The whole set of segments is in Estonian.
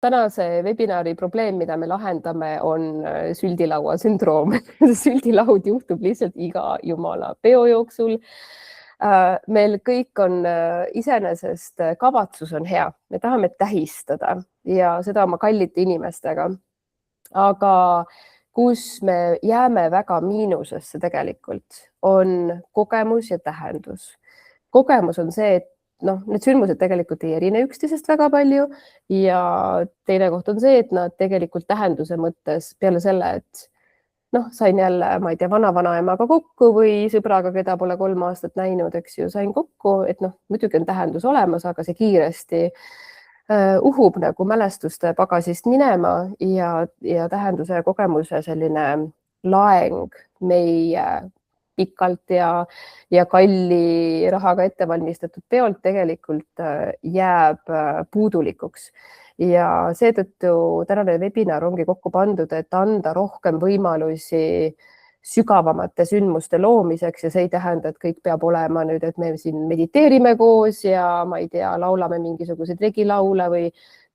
tänase webinari probleem, mida me lahendame, on süldilaua sündroom. Süldilaud juhtub lihtsalt iga jumala peo jooksul. Meil kõik on iseenesest, kavatsus on hea, me tahame tähistada ja seda oma kallite inimestega. Aga kus me jääme väga miinusesse tegelikult, on kogemus ja tähendus. Kogemus on see, et need sündmused tegelikult ei erine üksteisest väga palju ja teine koht on see, et nad tegelikult tähenduse mõttes peale selle, et sain jälle, ma ei tea, vana-vanaemaga kokku või sõbraga, keda pole 3 aastat näinud, eks ju, sain kokku, et muidugi on tähendus olemas, aga see kiiresti uhub nagu mälestuste pagasist minema ja tähenduse ja kogemuse selline laeng meie pikalt ja kalli rahaga ettevalmistatud peolt tegelikult jääb puudulikuks. Ja seetõttu tänane webinar ongi kokku pandud, et anda rohkem võimalusi sügavamate sündmuste loomiseks ja see ei tähenda, et kõik peab olema nüüd, et me siin mediteerime koos ja ma ei tea, laulame mingisuguseid regilaule või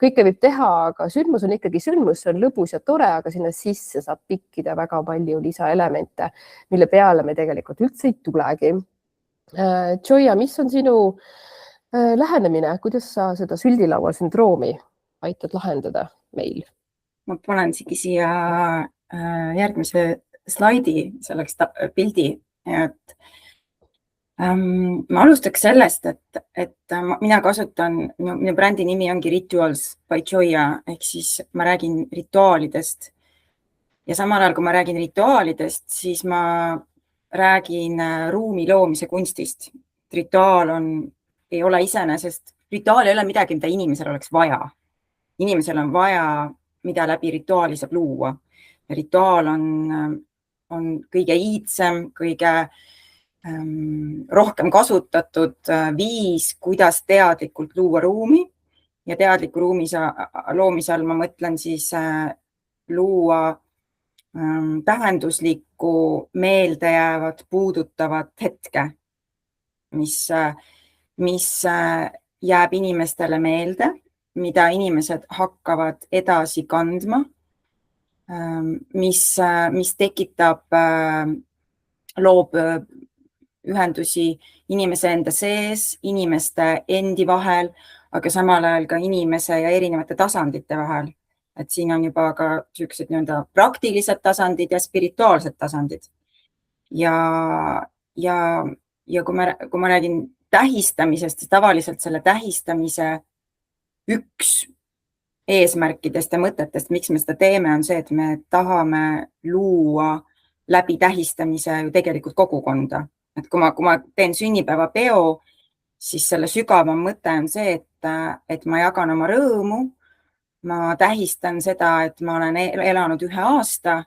kõike võib teha, aga sündmus on ikkagi sündmus, see on lõbus ja tore, aga sinna sisse saab pikkida väga palju lisaelemente, mille peale me tegelikult üldse ei tulegi. Joia, mis on sinu lähenemine, kuidas sa seda süldilaua sündroomi aitad lahendada meil? Ma panen siia järgmise slaidi, selleks pildi. Ma alustaks sellest, et mina kasutan, minu brändi nimi ongi Rituals by Joia, ehk siis ma räägin rituaalidest. Ja samal ajal, kui ma räägin rituaalidest, siis ma räägin ruumi loomise kunstist. Rituaal ei ole iseenesest, rituaal ei ole midagi, mida inimesel oleks vaja. Inimesel on vaja, mida läbi rituaali saab luua. Rituaal on kõige iidsem, kõige rohkem kasutatud viis, kuidas teadlikult luua ruumi. Ja teadliku ruumi loomise all ma mõtlen siis luua tähenduslikku, meeldejäävat, puudutavat hetke, mis jääb inimestele meelde, mida inimesed hakkavad edasi kandma, mis tekitab, loob ühendusi inimese enda sees, inimeste endi vahel, aga samal ajal ka inimese ja erinevate tasandite vahel. Et siin on juba ka sellised praktilised tasandid ja spirituaalsed tasandid. Ja kui ma räägin tähistamisest, siis tavaliselt selle tähistamise üks eesmärkidest ja mõtetest, miks me seda teeme, on see, et me tahame luua läbi tähistamise ju tegelikult kogukonda. Et kui ma teen sünnipäevapeo, siis selle sügavam mõte on see, et ma jagan oma rõõmu, ma tähistan seda, et ma olen elanud 1 aasta,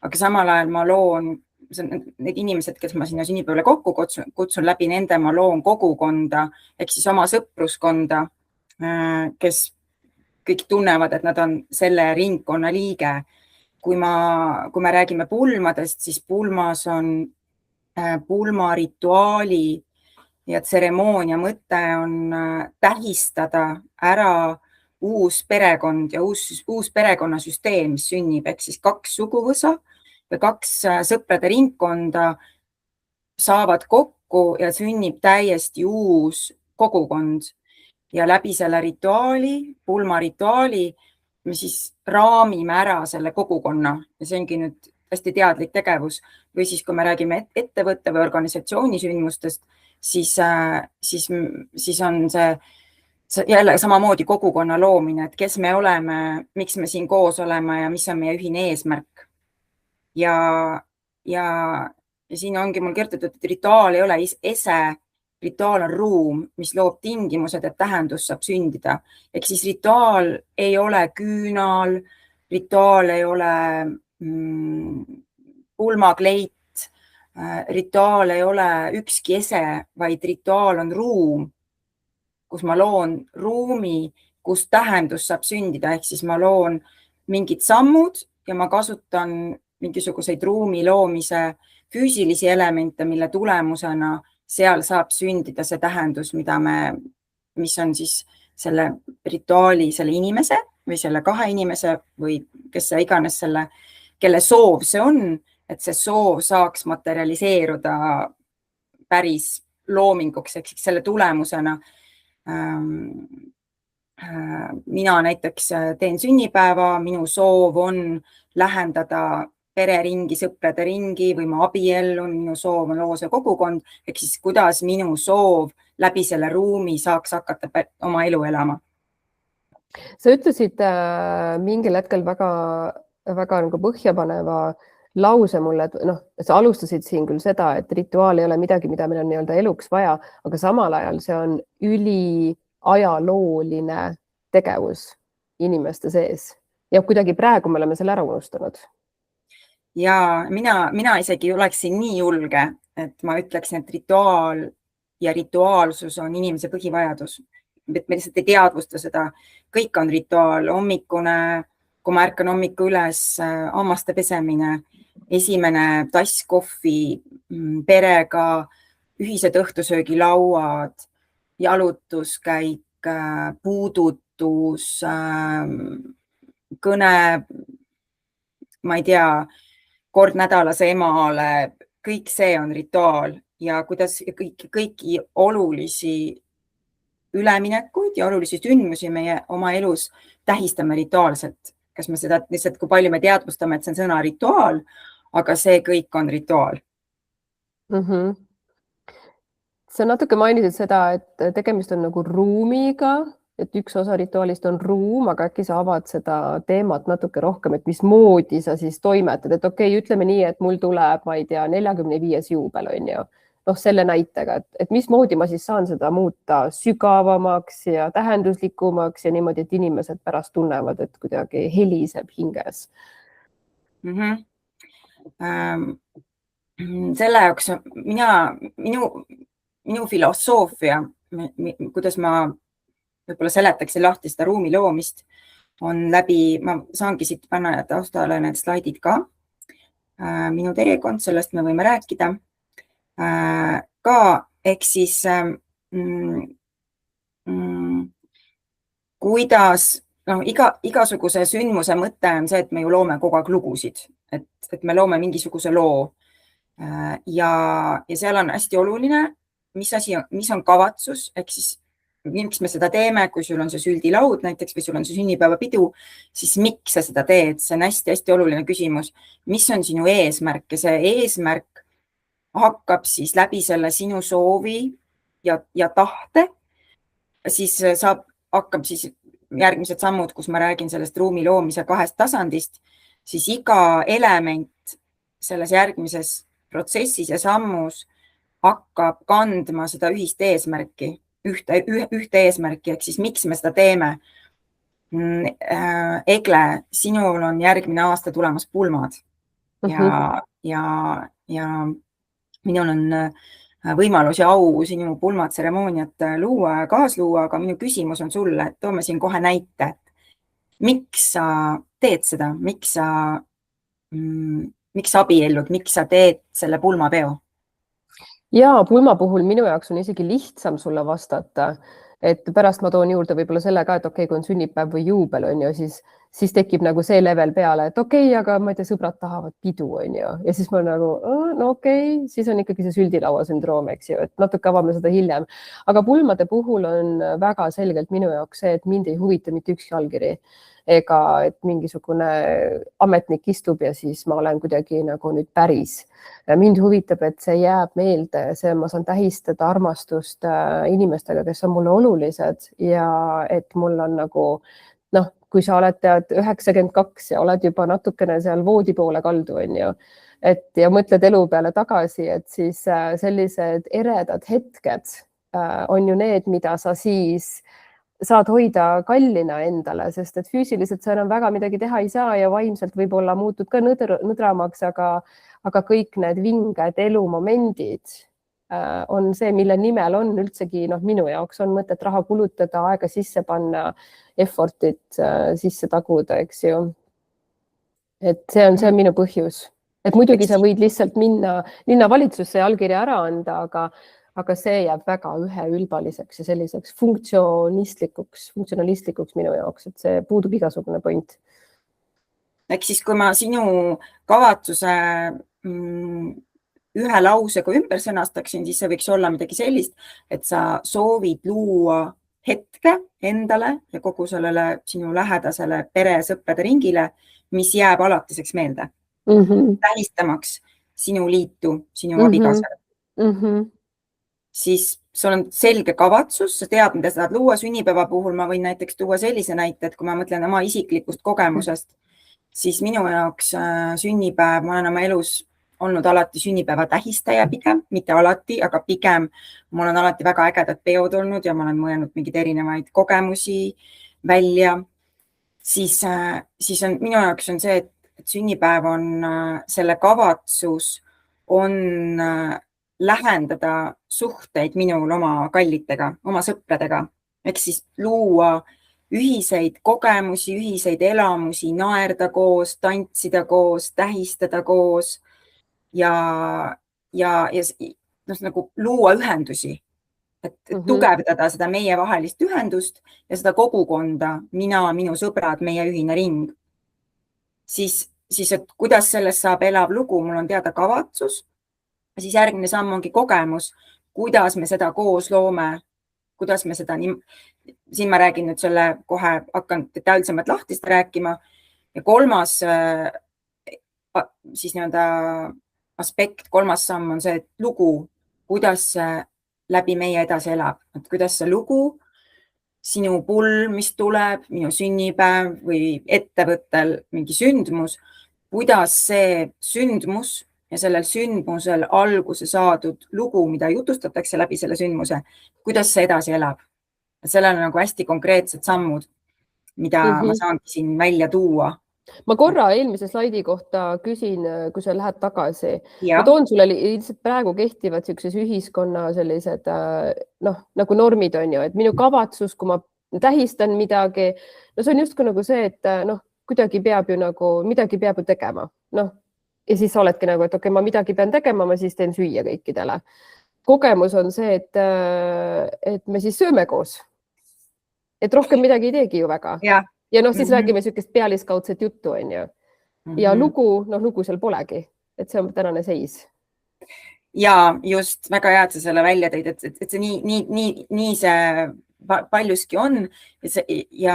aga samal ajal ma loon need inimesed, kes ma sinna sünnipäevale kokku kutsun läbi nende, ma loon kogukonda, ehk siis oma sõpruskonda, kes kõik tunnevad, et nad on selle ringkonna liige. Kui me räägime pulmadest, siis pulmas on pulmarituaali ja tseremoonia mõte on tähistada ära uus perekond ja uus perekonnasüsteem, mis sünnib, ehk siis 2 suguvõsa ja 2 sõprade ringkonda saavad kokku ja sünnib täiesti uus kogukond. Ja läbi selle rituaali, pulmarituaali, me siis raamime ära selle kogukonna ja see ongi nüüd hästi teadlik tegevus. Või siis, kui me räägime ettevõtte või organisatsiooni sündmustest, siis on see jälle samamoodi kogukonna loomine, et kes me oleme, miks me siin koos oleme ja mis on meie ühine eesmärk. Ja siin ongi mul kirjutatud, et rituaal ei ole ese, rituaal on ruum, mis loob tingimused, et tähendus saab sündida. Ehk siis rituaal ei ole küünal, rituaal ei ole pulmakleit, rituaal ei ole ükski ese, vaid rituaal on ruum, kus ma loon ruumi, kus tähendus saab sündida. Ehk siis ma loon mingid sammud ja ma kasutan mingisuguseid ruumi loomise füüsilisi elemente, mille tulemusena seal saab sündida see tähendus, mis on siis selle rituaali, selle inimese või selle 2 inimese või kes see iganes kelle soov see on, et see soov saaks materialiseeruda päris loominguks, ehk selle tulemusena mina näiteks teen sünnipäeva, minu soov on lähendada pereringi, sõprade ringi või ma abiellun, minu soov on loose kogukond, ehk siis kuidas minu soov läbi selle ruumi saaks hakata oma elu elama. Sa ütlesid mingil hetkel väga nagu põhjapaneva lause mulle, et sa alustasid siin küll seda, et rituaal ei ole midagi, mida meil on nii-öelda eluks vaja, aga samal ajal see on üliajalooline tegevus inimeste sees ja kuidagi praegu me oleme selle ära unustanud. Ja mina isegi oleksin nii julge, et ma ütleksin, et rituaal ja rituaalsus on inimese põhivajadus. Me lihtsalt ei teadvusta seda. Kõik on rituaal, hommikune, kui ma ärkan hommiku üles, hammaste pesemine, esimene tass kohvi perega, ühised õhtusöögilauad, jalutuskäik, puudutus, kõne, ma ei tea, kord nädalas emale, kõik see on rituaal ja kuidas kõiki olulisi üleminekuid ja olulisi sündmusi meie oma elus tähistame rituaalselt. Kas me seda lihtsalt, kui palju me teadvustame, et see on sõna rituaal, aga see kõik on rituaal. Sa natuke mainisid seda, et tegemist on nagu ruumiga, et üks osa rituaalist on ruum, aga äkki sa avad seda teemat natuke rohkem, et mismoodi sa siis toimetad, et okei, ütleme nii, et mul tuleb, ma ei tea, 45. juubel on ju. Selle näitega, et mismoodi ma siis saan seda muuta sügavamaks ja tähenduslikumaks ja niimoodi, et inimesed pärast tunnevad, et kuidagi heliseb hinges. Selle jaoks minu filosoofia, kuidas ma võib-olla seletaksin lahti seda ruumi loomist, on läbi, ma saangi siit panna taustale need slaidid ka. Minu teekond, sellest me võime rääkida. Ka, ehk siis kuidas igasuguse sündmuse mõte on see, et me ju loome kogu aeg lugusid, et me loome mingisuguse loo ja seal on hästi oluline, mis on kavatsus, ehk siis miks me seda teeme, kui sul on see süldilaud näiteks või sul on see sünnipäevapidu, siis miks sa seda teed, see on hästi oluline küsimus, mis on sinu eesmärk ja see eesmärk hakkab siis läbi selle sinu soovi ja tahte, siis hakkab siis järgmised sammud, kus ma räägin sellest ruumi loomise 2 tasandist, siis iga element selles järgmises protsessis ja sammus hakkab kandma seda ühist eesmärki, ühte eesmärki, ehk siis miks me seda teeme. Egle, sinul on järgmine aasta tulemas pulmad ja minul on võimalus ja au sinu pulmatseremooniat luua ja kaasluua, aga minu küsimus on sulle, et toome siin kohe näite. Miks sa teed seda? Miks sa abiellud? Miks sa teed selle pulmapeo? Ja pulma puhul minu jaoks on isegi lihtsam sulle vastata, et pärast ma toon juurde võib-olla selle ka, et okei, kui on sünnipäev või juubel on ju, siis tekib nagu see level peale, et okei, aga ma ei tea, sõbrad tahavad pidu on ju. Ja siis ma nagu, no okei, siis on ikkagi see süldilaua sündroom, eks ju, et natuke avame seda hiljem. Aga pulmade puhul on väga selgelt minu jaoks see, et mind ei huvita mitte ükski allkiri ega et mingisugune ametnik istub ja siis ma olen kuidagi nagu nüüd päris. Mind huvitab, et see jääb meelde, ma saan tähistada armastust inimestega, kes on mulle olulised ja et mul on nagu kui sa oled 92 ja oled juba natukene seal voodi poole kaldu, on ju, ja mõtled elu peale tagasi, et siis sellised eredad hetked on ju need, mida sa siis saad hoida kallina endale, sest et füüsiliselt sa enam väga midagi teha ei saa ja vaimselt võib-olla muutud ka nõdramaks, aga kõik need vinged elumomendid on see, mille nimel on üldsegi minu jaoks on mõtet raha kulutada, aega sisse panna, effortit sisse taguda, eks ju. Et see on minu põhjus. Et muidugi sa võid lihtsalt minna linnavalitsusse ja allkirja ära anda, aga see jääb väga üheülbaliseks ja selliseks funktsionalistlikuks minu jaoks, et see puudub igasugune point. Ehk siis, kui ma sinu kavatsuse ühe lausega ümber sõnastaksin, siis see võiks olla midagi sellist, et sa soovid luua hetke endale ja kogu sellele sinu lähedasele pere, sõprade ringile, mis jääb alatiseks meelde. Tähistamaks sinu liitu, sinu abikaasale. Siis sul on selge kavatsus, sa tead, mida sa tahad luua. Sünnipäeva puhul ma võin näiteks tuua sellise näite, et kui ma mõtlen oma isiklikust kogemusest, siis minu jaoks sünnipäev, ma olen oma elus olnud alati sünnipäeva tähistaja pigem, mitte alati, aga pigem mul on alati väga ägedad peod olnud ja ma olen mõelnud mingeid erinevaid kogemusi välja. Siis on minu jaoks on see, et sünnipäev on selle kavatsus on lähendada suhteid minul oma kallitega, oma sõpradega, ehk siis luua ühiseid kogemusi, ühiseid elamusi, naerda koos, tantsida koos, tähistada koos ja nagu luua ühendusi, et tugevdada seda meievahelist ühendust ja seda kogukonda, mina, minu sõbrad, meie ühine ring. Siis, et kuidas sellest saab elav lugu, mul on teada kavatsus. Siis järgmine samm ongi kogemus, kuidas me seda koos loome, kuidas me seda siin ma räägin nüüd selle kohe, hakkan detailsemalt lahtist rääkima. Ja kolmas siis nii-öelda aspekt, kolmas samm on see, et lugu, kuidas läbi meie edasi elab, et kuidas see lugu, sinu pull, mis tuleb, minu sünnipäev või ettevõttel mingi sündmus, kuidas see sündmus ja sellel sündmusel alguse saadud lugu, mida jutustatakse läbi selle sündmuse, kuidas see edasi elab. Sellel on nagu hästi konkreetsed sammud, mida ma saangi siin välja tuua. Ma korra eelmise slaidi kohta küsin, kui sa lähed tagasi. Ma toon sulle lihtsalt praegu kehtivad sellises ühiskonna sellised nagu normid on ju, et minu kavatsus, kui ma tähistan midagi, see on justkui nagu see, et kuidagi peab ju nagu midagi peab ju tegema. Ja siis sa oledki nagu, et okei, ma midagi pean tegema, ma siis teen süüa kõikidele. Kogemus on see, et me siis sööme koos. Et rohkem midagi ei teegi ju väga. Ja siis räägime sellist pealiskaudset juttu, on ju. Ja lugu seal polegi. Et see on tänane seis. Ja just väga hea, et sa selle välja tõid, et see nii see paljuski on. Ja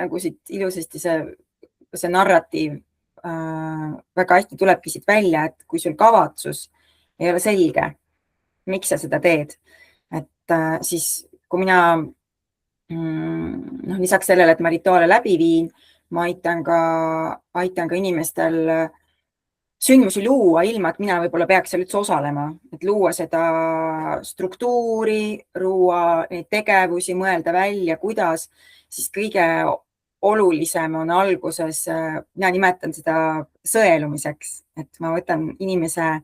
nagu siit ilusasti see narratiiv väga hästi tulebki siit välja, et kui sul kavatsus ei ole selge, miks sa seda teed, et siis kui mina lisaks sellele, et ma rituaale läbi viin, ma aitan ka inimestel sündmusi luua ilma, et mina võib-olla peaks seal üldse osalema, et luua seda struktuuri, luua neid tegevusi, mõelda välja, kuidas, siis kõige olulisem on alguses, mina nimetan seda sõelumiseks, et ma võtan inimese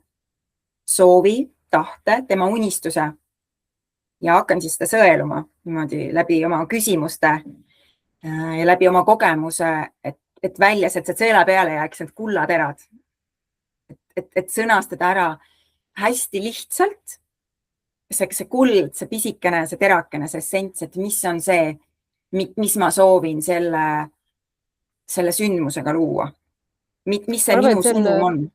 soovi, tahte, tema unistuse ja hakkan siis seda sõeluma niimoodi läbi oma küsimuste ja läbi oma kogemuse, et väljas, et see sõela peale jääks need kullaterad. Et sõnastada ära hästi lihtsalt see kuld, see pisikene, see terakene, see essents, et mis on see, mis ma soovin selle sündmusega luua. Mis see minu sõnum on?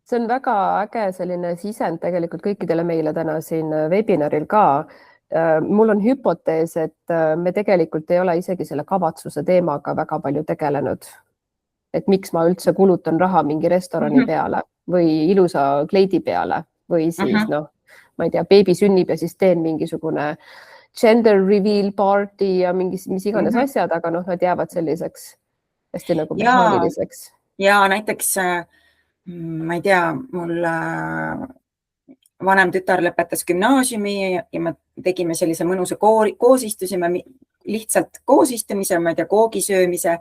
See on väga äge selline sisend tegelikult kõikidele meile täna siin webinaril ka. Mul on hüpotees, et me tegelikult ei ole isegi selle kavatsuse teemaga väga palju tegelenud. Et miks ma üldse kulutan raha mingi restorani peale või ilusa kleidi peale või siis ma ei tea, beebi sünnib ja siis teen mingisugune gender reveal party ja mis iganes asjad, aga nad jäävad selliseks hästi nagu mehaaniliseks. Ja näiteks, ma ei tea, mul vanem tütar lõpetas gümnaasiumi ja me tegime sellise mõnusa koosistusime, lihtsalt koosistumise, ma ei tea, koogisöömise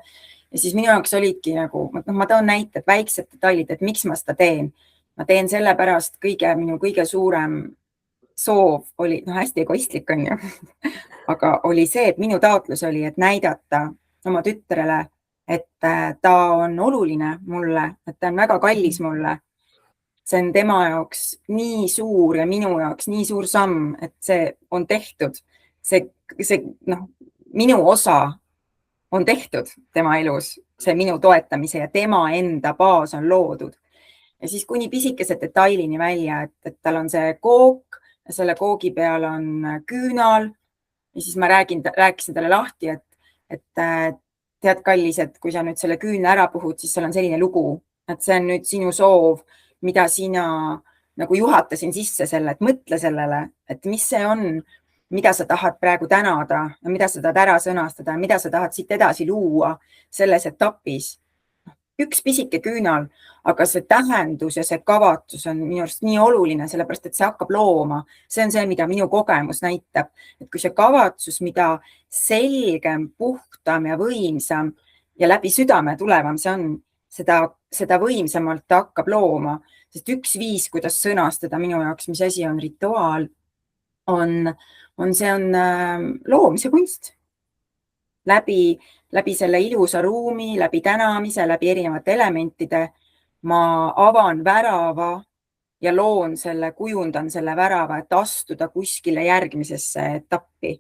ja siis minu jaoks olidki nagu, ma toon näited, väiksed detailid, et miks ma seda teen. Ma teen selle pärast minu kõige suurem soov oli, hästi egoistlik on ju, aga oli see, et minu taotlus oli, et näidata oma tütrele, et ta on oluline mulle, et ta on väga kallis mulle see on tema jaoks nii suur ja minu jaoks nii suur samm, et see on tehtud. See minu osa on tehtud tema elus, see minu toetamise ja tema enda baas on loodud. Ja siis kuni pisikese detailini välja, et tal on see kook ja selle koogi peal on küünal ja siis ma rääkisin talle lahti, et tead, kallis, et kui sa nüüd selle küünla ära puhud, siis seal on selline lugu, et see on nüüd sinu soov, mida sina nagu juhatasin sisse selle, et mõtle sellele, et mis see on, mida sa tahad praegu tänada ja mida sa tahad ära sõnastada ja mida sa tahad siit edasi luua selles etapis. Üks pisike küünal, aga see tähendus ja see kavatsus on minu arust nii oluline, sellepärast et see hakkab looma. See on see, mida minu kogemus näitab, et kui see kavatsus, mida selgem, puhtam ja võimsam ja läbi südame tulevam see on, seda võimsamalt ta hakkab looma. Sest üks viis, kuidas sõnastada minu jaoks, mis asi on rituaal, see on loomise kunst. Läbi selle ilusa ruumi, läbi tänamise, läbi erinevate elementide ma avan värava ja loon selle, kujundan selle värava, et astuda kuskile järgmisesse etappi.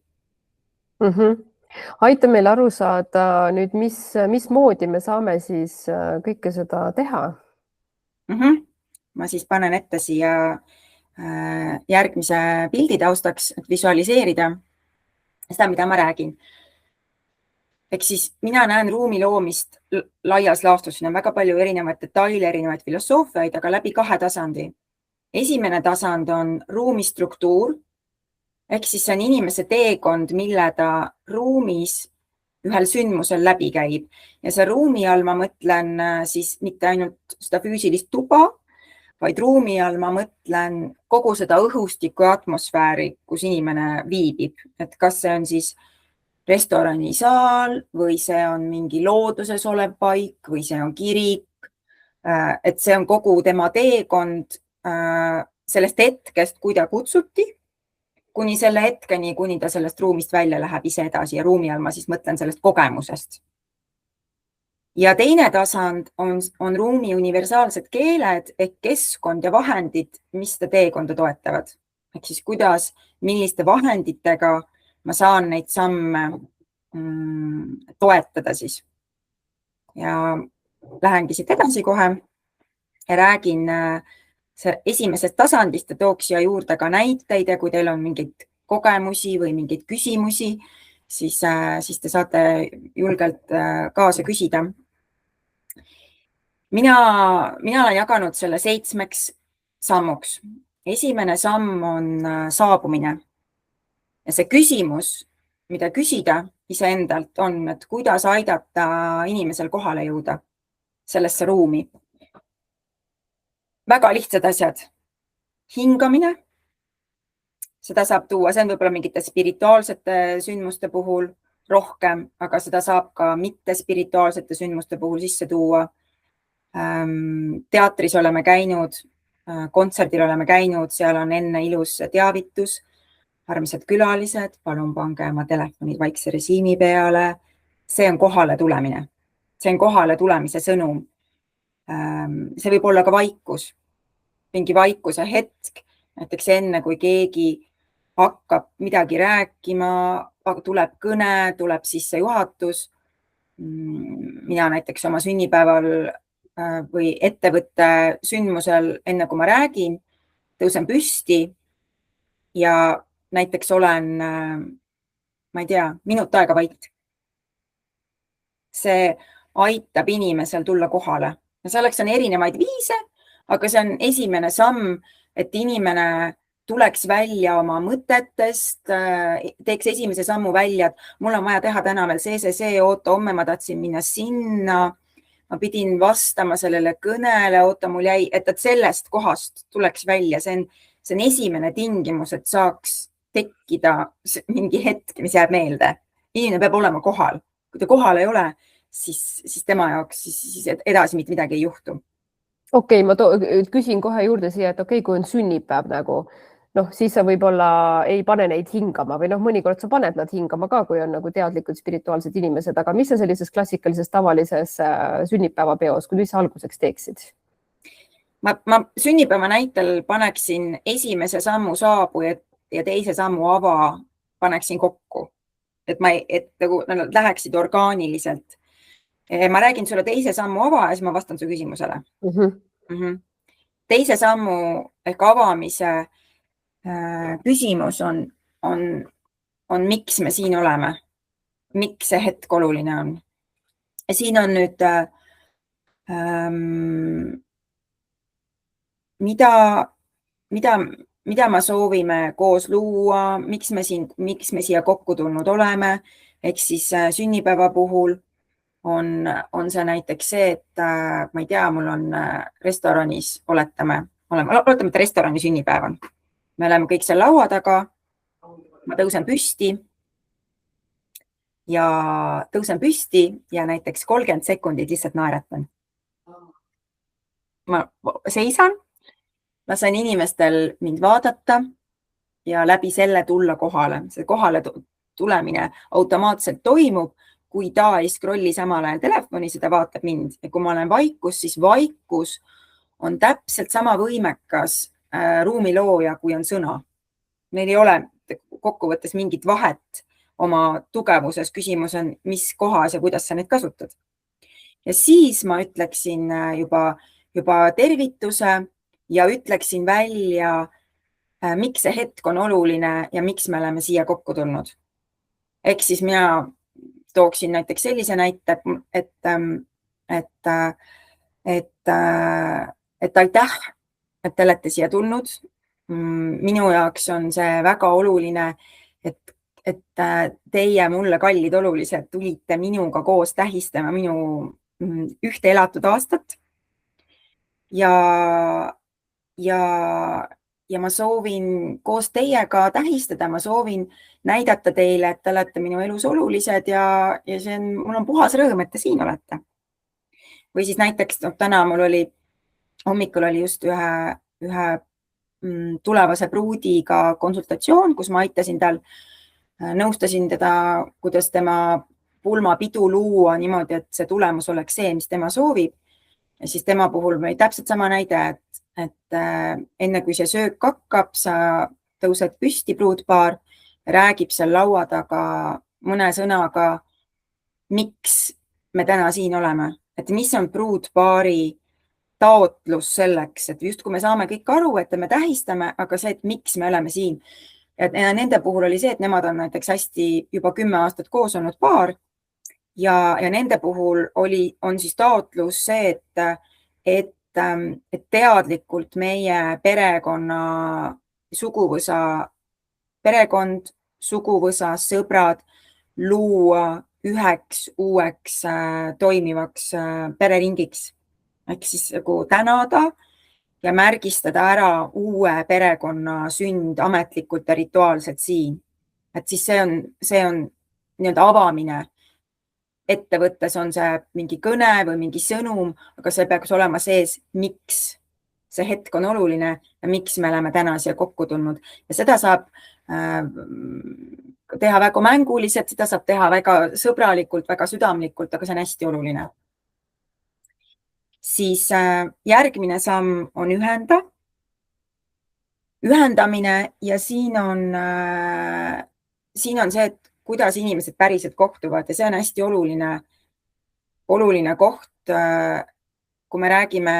Aita meil aru saada nüüd, mismoodi me saame siis kõike seda teha? Ma siis panen ette siia järgmise pildi taustaks, et visualiseerida seda, mida ma räägin. Ehk siis mina näen ruumi loomist laias laastus, siin on väga palju erinevaid detaile, erinevaid filosoofiaid, aga läbi 2 tasandi. Esimene tasand on ruumi struktuur, ehk siis see on inimese teekond, mille ta ruumis ühel sündmusel läbi käib. Ja see ruumi all ma mõtlen siis mitte ainult seda füüsilist tuba, vaid ruumi all ma mõtlen kogu seda õhustikku ja atmosfääri, kus inimene viibib. Et kas see on siis restoranisaal või see on mingi looduses olev paik või see on kirik. Et see on kogu tema teekond sellest hetkest, kui ta kutsuti, kuni selle hetkeni, kuni ta sellest ruumist välja läheb ise edasi ja ruumi all ma siis mõtlen sellest kogemusest. Ja teine tasand on ruumi universaalsed keeled ehk keskkond ja vahendid, mis seda teekonda toetavad. Ehk siis kuidas, milliste vahenditega ma saan neid samme toetada siis. Ja lähengi siit edasi kohe ja räägin esimesest tasandist ja tooks siia juurde ka näiteid ja kui teil on mingeid kogemusi või mingeid küsimusi, siis te saate julgelt kaasa küsida. Mina olen jaganud selle 7 sammuks. Esimene samm on saabumine. Ja see küsimus, mida küsida iseendalt on, et kuidas aidata inimesel kohale jõuda sellesse ruumi. Väga lihtsad asjad. Hingamine. Seda saab tuua, see on võib-olla mingite spirituaalsete sündmuste puhul rohkem, aga seda saab ka mitte spirituaalsete sündmuste puhul sisse tuua. Teatris oleme käinud, kontserdil oleme käinud, seal on enne ilus teavitus. Armsad külalised, palun pange oma telefonid vaikse režiimi peale. See on kohale tulemine. See on kohale tulemise sõnum. See võib olla ka vaikus. Mingi vaikuse hetk, näiteks enne, kui keegi hakkab midagi rääkima, tuleb kõne, tuleb sisse juhatus. Mina näiteks oma sünnipäeval või ettevõtte sündmusel, enne kui ma räägin, tõusen püsti ja näiteks olen, ma ei tea, minut aega vait. See aitab inimesel tulla kohale. Ja selleks on erinevaid viise, aga see on esimene samm, et inimene tuleks välja oma mõtetest, teeks esimese sammu välja, et mul on vaja teha täna veel see, oota, homme ma tahtsin minna sinna, ma pidin vastama sellele kõnele, oota, mul jäi, et sellest kohast tuleks välja. See on esimene tingimus, et saaks tekkida mingi hetk, mis jääb meelde. Inimene peab olema kohal. Kui ta kohal ei ole, siis tema jaoks siis edasi mitte midagi ei juhtu. Okei, ma küsin kohe juurde siia, et okei, kui on sünnipäev nagu, siis sa võib-olla ei pane neid hingama või mõnikord sa paned nad hingama ka, kui on nagu teadlikud spirituaalsed inimesed, aga mis sa sellises klassikalises tavalises sünnipäevapeos, kui mis alguseks teeksid? ma sünnipäeva näitel paneksin esimese sammu saabuja ja teise sammu ava paneksin kokku, et nagu nad läheksid orgaaniliselt. Ma räägin sulle teise sammu ava ja siis ma vastan su küsimusele. Teise sammu ehk avamise küsimus on, miks me siin oleme, miks see hetk oluline on. Ja siin on nüüd mida me soovime koos luua, miks me siia kokku tulnud oleme. Ehk siis sünnipäeva puhul on see näiteks see, et ma ei tea, mul on restoranis, oletame, et restorani sünnipäev on. Me oleme kõik seal laua taga. Ma tõusen püsti ja näiteks 30 sekundit lihtsalt naeratan. Ma seisan, lasen inimestel mind vaadata ja läbi selle tulla kohale. See kohale tulemine automaatselt toimub, kui ta ei scrolli samal ajal telefoni, seda vaatab mind. Ja kui ma olen vaikus, siis vaikus on täpselt sama võimekas ruumilooja, kui on sõna. Neil ei ole kokkuvõttes mingit vahet oma tugevuses. Küsimus on, mis kohas ja kuidas sa neid kasutad. Ja siis ma ütleksin juba tervituse ja ütleksin välja, miks see hetk on oluline ja miks me oleme siia kokku tulnud. Ehk siis mina tooksin näiteks sellise näite, et aitäh, et te olete siia tulnud. Minu jaoks on see väga oluline, et teie mulle kallid olulised tulite minuga koos tähistama minu ühte elatud aastat. Ja ma soovin koos teiega tähistada, ma soovin näidata teile, et te olete minu elus olulised ja mul on puhas rõõm, et te siin olete. Või siis näiteks täna mul hommikul oli just ühe tulevase pruudiga konsultatsioon, kus ma aitasin tal, nõustasin teda, kuidas tema pulmapidu luua niimoodi, et see tulemus oleks see, mis tema soovib. Ja siis tema puhul oli täpselt sama näide, et enne kui see söök hakkab, sa tõused püsti pruutpaar, räägib seal laua taga mõne sõnaga, miks me täna siin oleme, et mis on pruutpaari taotlus selleks, et just kui me saame kõik aru, et me tähistame, aga see, et miks me oleme siin. Ja nende puhul oli see, et nemad on näiteks hästi juba 10 aastat koos olnud paar ja nende puhul on siis taotlus see, et teadlikult meie perekonna suguvõsa, sõbrad luua üheks uueks toimivaks pereringiks. Ehk siis tänada ja märgistada ära uue perekonna sünd ametlikult ja rituaalselt siin. Et siis see on nii-öelda avamine. Ettevõttes on see mingi kõne või mingi sõnum, aga see peaks olema sees, miks see hetk on oluline ja miks me oleme täna siia kokku tulnud. Ja seda saab teha väga mänguliselt, seda saab teha väga sõbralikult, väga südamlikult, aga see on hästi oluline. Siis järgmine samm on ühendamine ja siin on see, et kuidas inimesed päriselt kohtuvad ja see on hästi oluline koht. Kui me räägime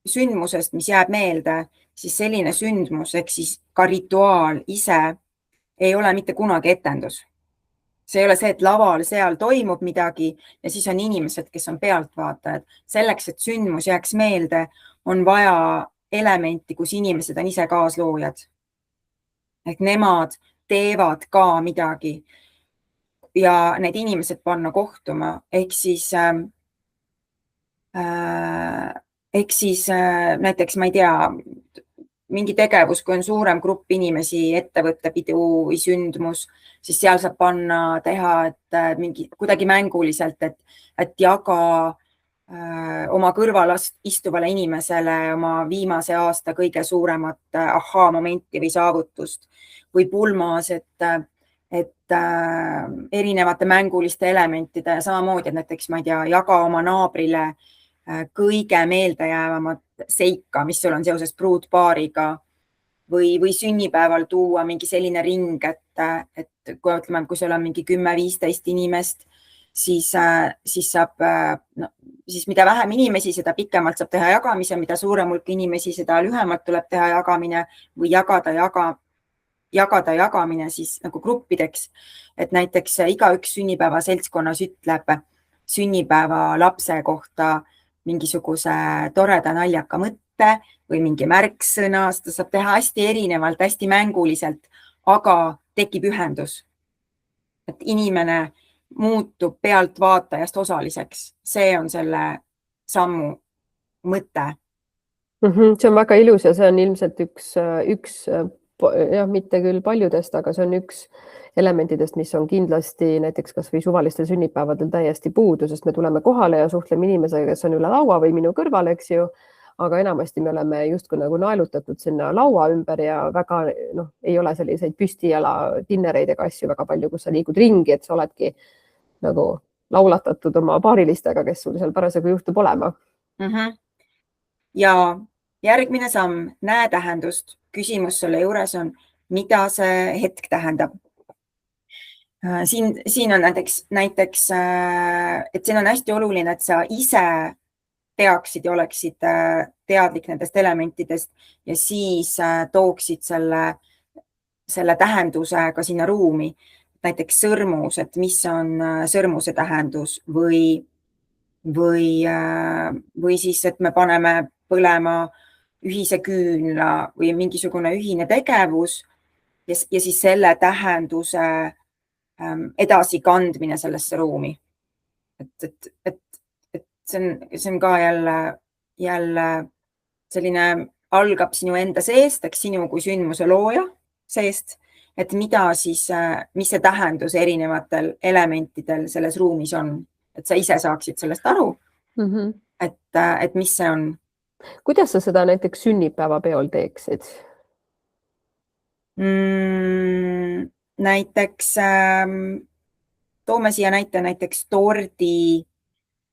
sündmusest, mis jääb meelde, siis selline sündmus, ehk siis ka rituaal ise ei ole mitte kunagi etendus. See ei ole see, et laval seal toimub midagi ja siis on inimesed, kes on pealtvaatajad. Selleks, et sündmus jääks meelde, on vaja elementi, kus inimesed on ise kaasloojad. Ehk nemad teevad ka midagi ja need inimesed panna kohtuma. Ehk siis näiteks, ma ei tea, mingi tegevus, kui on suurem grupp inimesi, ettevõttepidu või sündmus, siis seal saab teha, et mingi kuidagi mänguliselt, et jaga oma kõrval istuvale inimesele oma viimase aasta kõige suuremat ahhaa-momenti või saavutust või pulmas, et erinevate mänguliste elementide ja samamoodi, et näiteks, ma ei tea, jaga oma naabrile kõige meeldejäävamat seika, mis sul on seoses pruutpaariga või sünnipäeval tuua mingi selline ring, et kui ütleme, kui sul on mingi 10-15 inimest, siis saab, no, siis mida vähem inimesi, seda pikemalt saab teha jagamise, mida suurem hulk inimesi, seda lühemalt tuleb teha jagamine või jagada jagamine siis nagu gruppideks. Et näiteks igaüks sünnipäeva seltskonnas ütleb sünnipäeva lapse kohta mingisuguse toreda naljaka mõtte või mingi märksõna, seda saab teha hästi erinevalt, hästi mänguliselt, aga tekib ühendus. Et inimene muutub pealtvaatajast osaliseks. See on selle sammu mõte. See on väga ilus ja see on ilmselt üks jah, mitte küll paljudest, aga see on üks elementidest, mis on kindlasti näiteks kas või suvalistel sünnipäevadel täiesti puudu, sest me tuleme kohale ja suhtleme inimesega, kes on üle laua või minu kõrval, eks ju, aga enamasti me oleme justkui nagu naelutatud sinna laua ümber ja väga ei ole selliseid püstijala dinnereid ega asju väga palju, kus sa liigud ringi, et sa oledki nagu laulatatud oma paarilistega, kes sul seal parasjagu juhtub olema. Ja järgmine samm, näe tähendust. Küsimus selle juures on, mida see hetk tähendab. Siin on näiteks, et siin on hästi oluline, et sa ise teaksid ja oleksid teadlik nendest elementidest ja siis tooksid selle tähenduse ka sinna ruumi. Näiteks sõrmus, et mis on sõrmuse tähendus või siis, et me paneme põlema ühise küünla või mingisugune ühine tegevus ja siis selle tähenduse edasikandmine sellesse ruumi. Et see on ka jälle selline, algab sinu enda seest, eks sinu kui sündmuse looja seest, et mis see tähendus erinevatel elementidel selles ruumis on, et sa ise saaksid sellest aru, et mis see on. Kuidas sa seda näiteks sünnipäevapeol teeksid? Näiteks toome siia näiteks tordi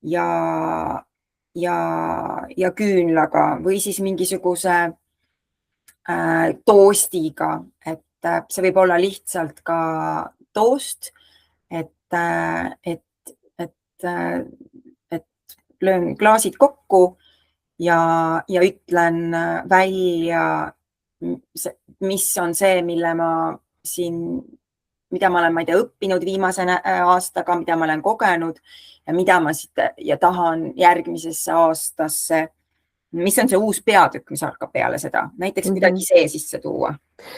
ja küünlaga või siis mingisuguse toostiga, et see võib olla lihtsalt ka toost, et löön klaasid kokku ja ütlen välja, mis on see, mida ma olen, õppinud viimase aastaga, mida ma olen kogenud ja mida ma tahan järgmisesse aastasse. Mis on see uus peatükk, mis hakkab peale seda? Näiteks kuidagi see sisse tuua.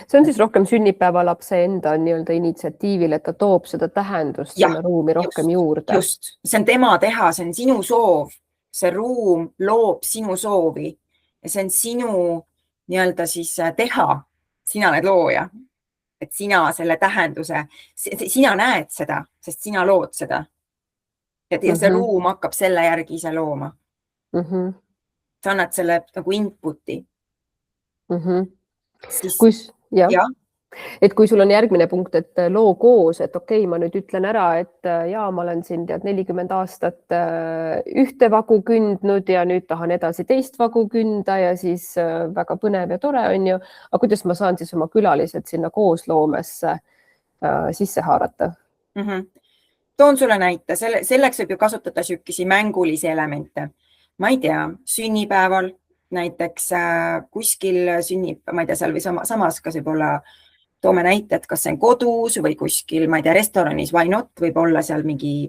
See on siis rohkem sünnipäevalapse enda initsiatiivil, et ta toob seda tähendust sinna ruumi rohkem juurde. Just, see on tema teha, see on sinu soov. See ruum loob sinu soovi ja see on sinu siis teha. Sina oled looja, et sina selle tähenduse, sina näed seda, sest sina lood seda. Ja see ruum hakkab selle järgi ise looma. Sa annad selle nagu inputi. Et kui sul on järgmine punkt, et loo koos, et okei, ma nüüd ütlen ära, et ma olen siin 40 aastat ühte vagu kündnud ja nüüd tahan edasi teist vagu künda ja siis väga põnev ja tore on ju. Aga kuidas ma saan siis oma külalised sinna koosloomesse sisse haarata? Toon sulle näite. Selleks võib ju kasutada sükesi mängulisi elemente. Ma ei tea, sünnipäeval näiteks kuskil sünnib, ma ei tea, seal või samas kas võib olla, toome näite, et kas see on kodus või kuskil, ma ei tea, restoranis, why not, võib olla seal mingi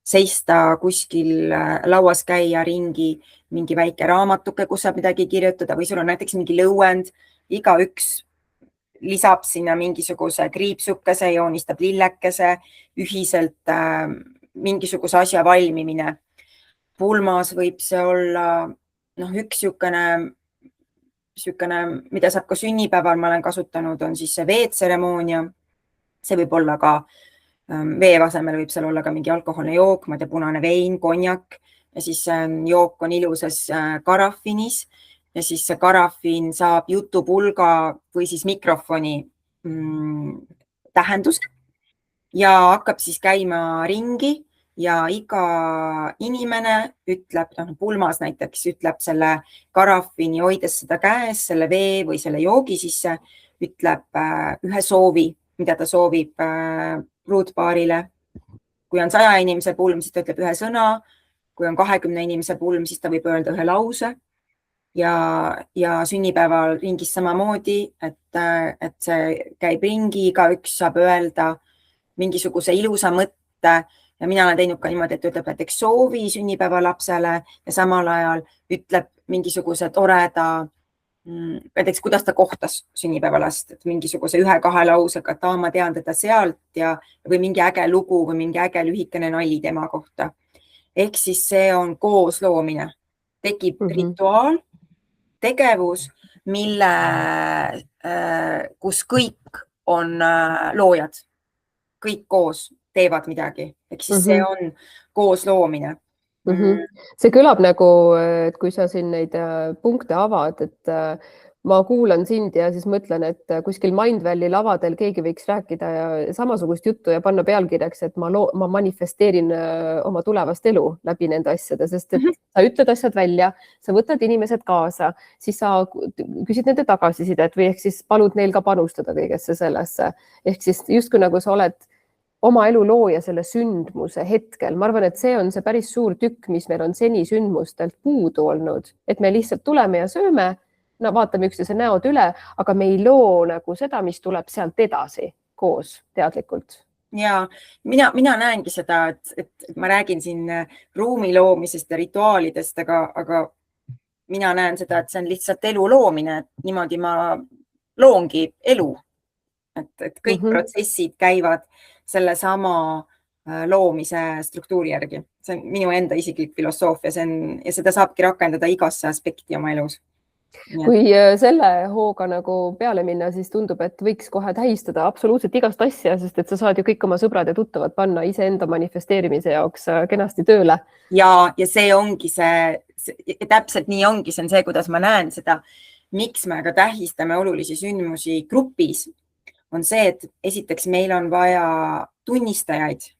seista kuskil lauas käia ringi, mingi väike raamatuke, kus saab midagi kirjutada või sul on näiteks mingi lõuend, igaüks lisab sinna mingisuguse kriipsukese, joonistab lillekese, ühiselt mingisuguse asja valmimine. Pulmas võib see olla üks sükene, mida saab ka sünnipäeval ma olen kasutanud, on siis see veetseremoonia. See võib olla ka vee asemel, võib seal olla ka mingi alkoholne jook, ma ei tea, punane vein, konjak ja siis jook on ilusas karafinis ja siis see karafin saab jutupulga või siis mikrofoni tähenduse ja hakkab siis käima ringi ja iga inimene ütleb, pulmas näiteks ütleb selle karafiini, hoides seda käes, selle vee või selle joogi sisse, ütleb ühe soovi, mida ta soovib pruutpaarile. Kui on 100 inimese pulm, siis ta ütleb ühe sõna. Kui on 20 inimese pulm, siis ta võib öelda ühe lause. Ja sünnipäeval ringis samamoodi, et see käib ringi, igaüks saab öelda mingisuguse ilusa mõtte ja mina olen teinud ka niimoodi, et ütleb näiteks soovi sünnipäevalapsele ja samal ajal ütleb mingisuguse toreda, näiteks kuidas ta kohtas sünnipäevalast, et mingisuguse 1-2 lausega, et ma tean teda sealt või mingi äge lugu või mingi äge lühikene nali tema kohta. Ehk siis see on koosloomine, tekib rituaal, tegevus, kus kõik on loojad, kõik koos teevad midagi, ehk siis see on koosloomine. See kõlab nagu, et kui sa siin neid punkte avad, et ma kuulan sind ja siis mõtlen, et kuskil Mindvalley lavadel keegi võiks rääkida samasugust juttu ja panna pealkirjaks, et ma manifesteerin oma tulevast elu läbi nende asjade, sest et sa ütled asjad välja, sa võtad inimesed kaasa, siis sa küsid nende tagasisidet või ehk siis palud neil ka panustada kõigesse sellesse. Ehk siis justkui nagu sa oled oma elu looja selle sündmuse hetkel. Ma arvan, et see on see päris suur tükk, mis meil on seni sündmustelt puudu olnud, et me lihtsalt tuleme ja sööme, no vaatame üksteise näod üle, aga me ei loo nagu seda, mis tuleb sealt edasi koos teadlikult. Ja mina näengi seda, et ma räägin siin ruumi loomisest ja rituaalidest, aga mina näen seda, et see on lihtsalt elu loomine, et niimoodi ma loongi elu. Et kõik protsessid käivad selle sama loomise struktuuri järgi. See on minu enda isiklik filosoofia ja seda saabki rakendada igasse aspekti oma elus. Kui selle hooga nagu peale minna, siis tundub, et võiks kohe tähistada absoluutselt igast asja, sest et sa saad ju kõik oma sõbrad ja tuttavad panna iseenda manifesteerimise jaoks kenasti tööle. Ja see ongi täpselt nii ongi, see on see, kuidas ma näen seda, miks me aga tähistame olulisi sündmusi grupis, on see, et esiteks meil on vaja tunnistajaid.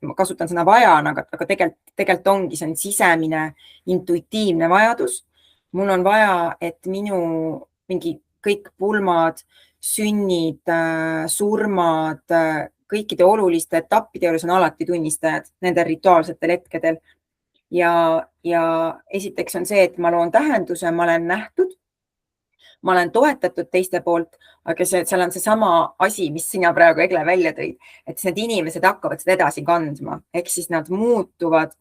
Ma kasutan sõna vajan, aga tegelikult ongi, see on sisemine, intuitiivne vajadus. Mul on vaja, et minu kõik pulmad, sünnid, surmad, kõikide oluliste etappide juures on alati tunnistajad nendel rituaalsetel hetkedel. Ja esiteks on see, et ma loon tähenduse, ma olen nähtud, ma olen toetatud teiste poolt, aga seal on seesama asi, mis sina praegu, Egle, välja tõid, et need inimesed hakkavad seda edasi kandma, ehk siis nad muutuvad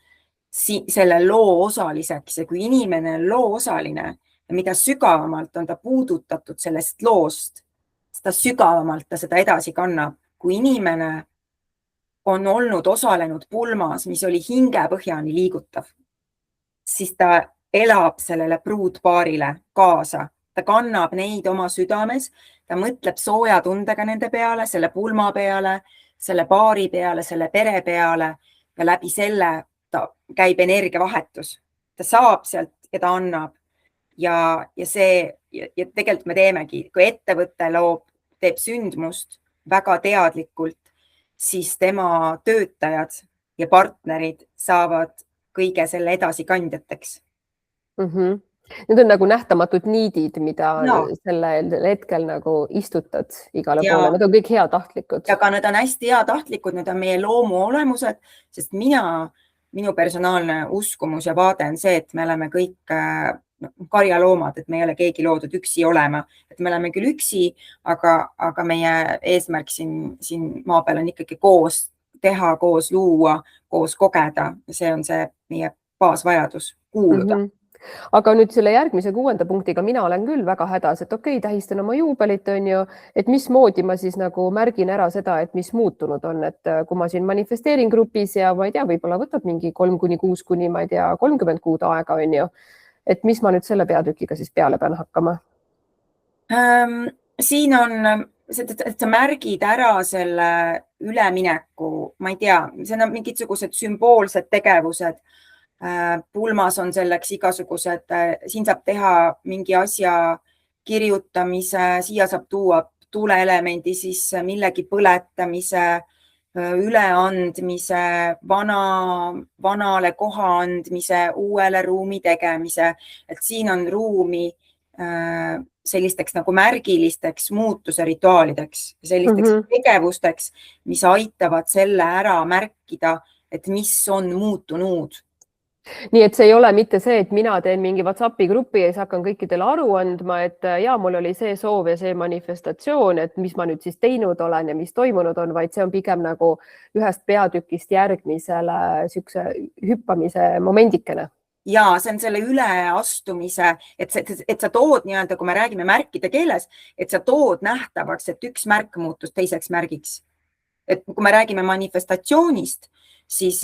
selle loo osaliseks ja kui inimene on loo osaline ja mida sügavamalt on ta puudutatud sellest loost, seda sügavamalt ta seda edasi kannab. Kui inimene on osalenud pulmas, mis oli hingepõhjani liigutav, siis ta elab sellele pruutpaarile kaasa. Ta kannab neid oma südames, ta mõtleb sooja tundega nende peale, selle pulma peale, selle paari peale, selle pere peale ja läbi selle ta käib energiavahetus. Ta saab sealt ja ta annab. Ja tegelikult me teemegi, kui ettevõte teeb sündmust väga teadlikult, siis tema töötajad ja partnerid saavad kõige selle edasikandjateks. Need on nagu nähtamatud niidid, mida sellel hetkel nagu istutad igale poole. Need on kõik heatahtlikud. Ja ka need on hästi heatahtlikud, need on meie loomu olemused, sest minu personaalne uskumus ja vaade on see, et me oleme kõik karjaloomad, et me ei ole keegi loodud üksi olema. Et me oleme küll üksi, aga meie eesmärk siin maa peal on ikkagi koos teha, koos luua, koos kogeda. See on see meie baasvajadus kuuluda. Aga nüüd selle järgmise 6. punktiga mina olen küll väga hädas, et tähistan oma juubelit, on ju, et mismoodi ma siis nagu märgin ära seda, et mis muutunud on, et kui ma siin manifesteerin grupis ja ma ei tea, võib-olla võtab mingi 3-6 kuni, ma ei tea, 30 kuud aega, on ju, et mis ma nüüd selle peatükiga siis peale pean hakkama? Siin on, et sa märgid ära selle ülemineku, ma ei tea, see on mingisugused sümboolsed tegevused. Pulmas on selleks igasugused, siin saab teha mingi asja kirjutamise, siia saab tuua tuleelemendi sisse, millegi põletamise, üleandmise, vanale koha andmise, uuele ruumi tegemise, et siin on ruumi sellisteks nagu märgilisteks muutuse rituaalideks, sellisteks tegevusteks, mis aitavad selle ära märkida, et mis on muutunud. Nii et see ei ole mitte see, et mina teen mingi WhatsAppi grupi ja siis hakkan kõikidele aru andma, et ja mul oli see soov ja see manifestatsioon, et mis ma nüüd siis teinud olen ja mis toimunud on, vaid see on pigem nagu ühest peatükist järgmisele siukse hüppamise momendikene. Ja see on selle üleastumise, et sa tood nii-öelda, kui me räägime märkide keeles, et sa tood nähtavaks, et üks märk muutus teiseks märgiks. Et kui me räägime manifestatsioonist, siis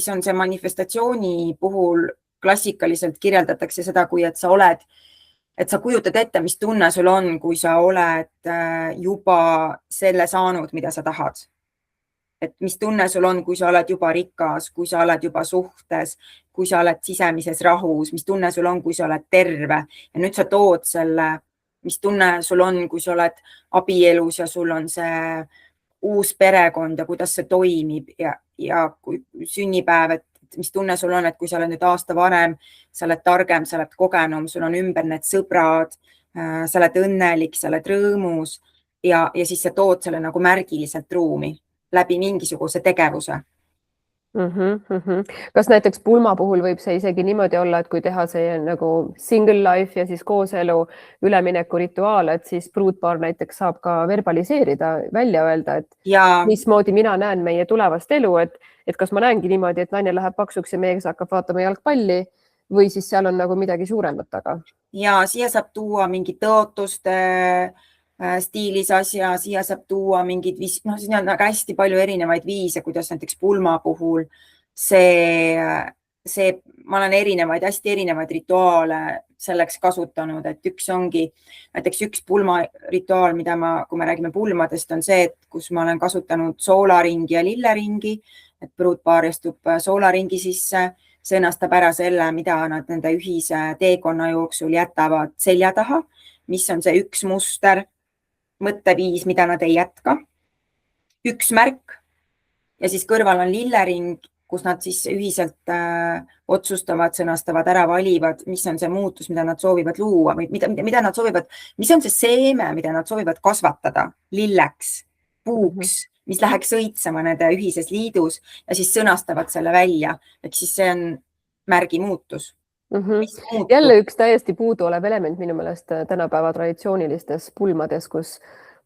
on see manifestatsiooni puhul klassikaliselt kirjeldatakse seda, kui et sa kujutad ette, mis tunne sul on, kui sa oled juba selle saanud, mida sa tahad. Et mis tunne sul on, kui sa oled juba rikas, kui sa oled juba suhtes, kui sa oled sisemises rahus, mis tunne sul on, kui sa oled terve. Ja nüüd sa tood selle, mis tunne sul on, kui sa oled abielus ja sul on see uus perekond ja kuidas see toimib ja kui sünnipäev, et mis tunne sul on, et kui sa oled nüüd aasta varem, sa oled targem, sa oled kogenum, sul on ümber need sõbrad, sa oled õnnelik, sa oled rõõmus ja siis sa tood selle nagu märgiliselt ruumi läbi mingisuguse tegevuse. Kas näiteks pulma puhul võib see isegi niimoodi olla, et kui teha see nagu single life ja siis kooselu ülemineku rituaal, et siis pruutpaar näiteks saab ka verbaliseerida, välja öelda, et mismoodi mina näen meie tulevast elu, et kas ma näengi niimoodi, et naine läheb paksuks ja meiega hakkab vaatama jalgpalli või siis seal on nagu midagi suuremat taga? Ja siia saab tuua mingi tõotuste stiilis asja, siia saab tuua mingid siin on hästi palju erinevaid viise, kuidas näiteks pulma puhul ma olen hästi erinevaid rituaale selleks kasutanud, et näiteks üks pulma rituaal, kui me räägime pulmadest, on see, et kus ma olen kasutanud soolaringi ja lilleringi, et pruutpaar istub soolaringi sisse, sõnastab ära selle, mida nad nende ühise teekonna jooksul jätavad selja taha, mis on see üks muster, mõtteviis, mida nad ei jätka, üks märk ja siis kõrval on lillering, kus nad siis ühiselt otsustavad, sõnastavad ära, valivad, mis on see muutus, mida nad soovivad luua või mida nad soovivad, mis on see seeme, mida nad soovivad kasvatada lilleks, puuks, mis läheks õitsema nende ühises liidus ja siis sõnastavad selle välja. Ehk siis see on märgi muutus. Jälle üks täiesti puuduolev element minu meelest tänapäeva traditsioonilistes pulmades, kus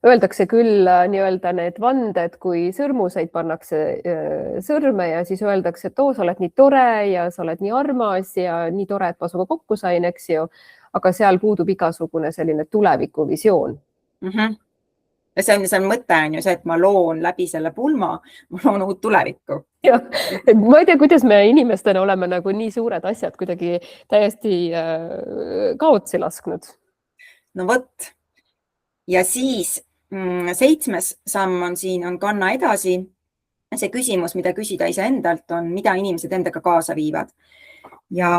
öeldakse küll nii-öelda need vanded, kui sõrmuseid pannakse sõrme ja siis öeldakse, et sa oled nii tore ja sa oled nii armas ja nii tore, et ma sinuga kokku sain, eks ju, aga seal puudub igasugune selline tulevikuvisioon. Ja see on mõte on ju see, et ma loon läbi selle pulma, ma loon uut tulevikku. Ja, ma ei tea, kuidas me inimestena oleme nagu nii suured asjad kuidagi täiesti kaotsi lasknud. No võt. Ja siis 7. samm on siin, on kanna edasi. See küsimus, mida küsida iseendalt on, mida inimesed endaga kaasa viivad. Ja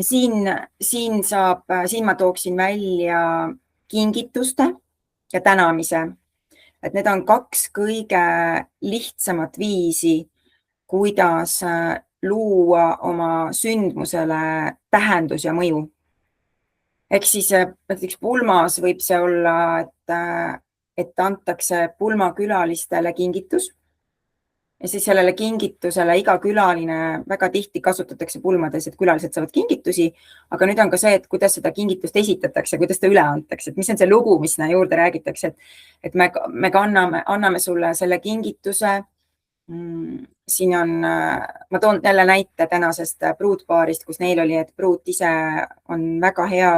siin ma tooksin välja kingituste ja tänamise. Et need on 2 kõige lihtsamat viisi, kuidas luua oma sündmusele tähendus ja mõju. Ehk siis näiteks pulmas võib see olla, et antakse pulmakülalistele kingitus ja siis sellele kingitusele iga külaline väga tihti kasutatakse pulmades, et külalised saavad kingitusi, aga nüüd on ka see, et kuidas seda kingitust esitatakse, kuidas ta üle antakse, et mis on see lugu, mis sinna juurde räägitakse, et me anname sulle selle kingituse. Siin on, ma toon jälle näite tänasest pruutpaarist, kus neil oli, et pruut ise on väga hea,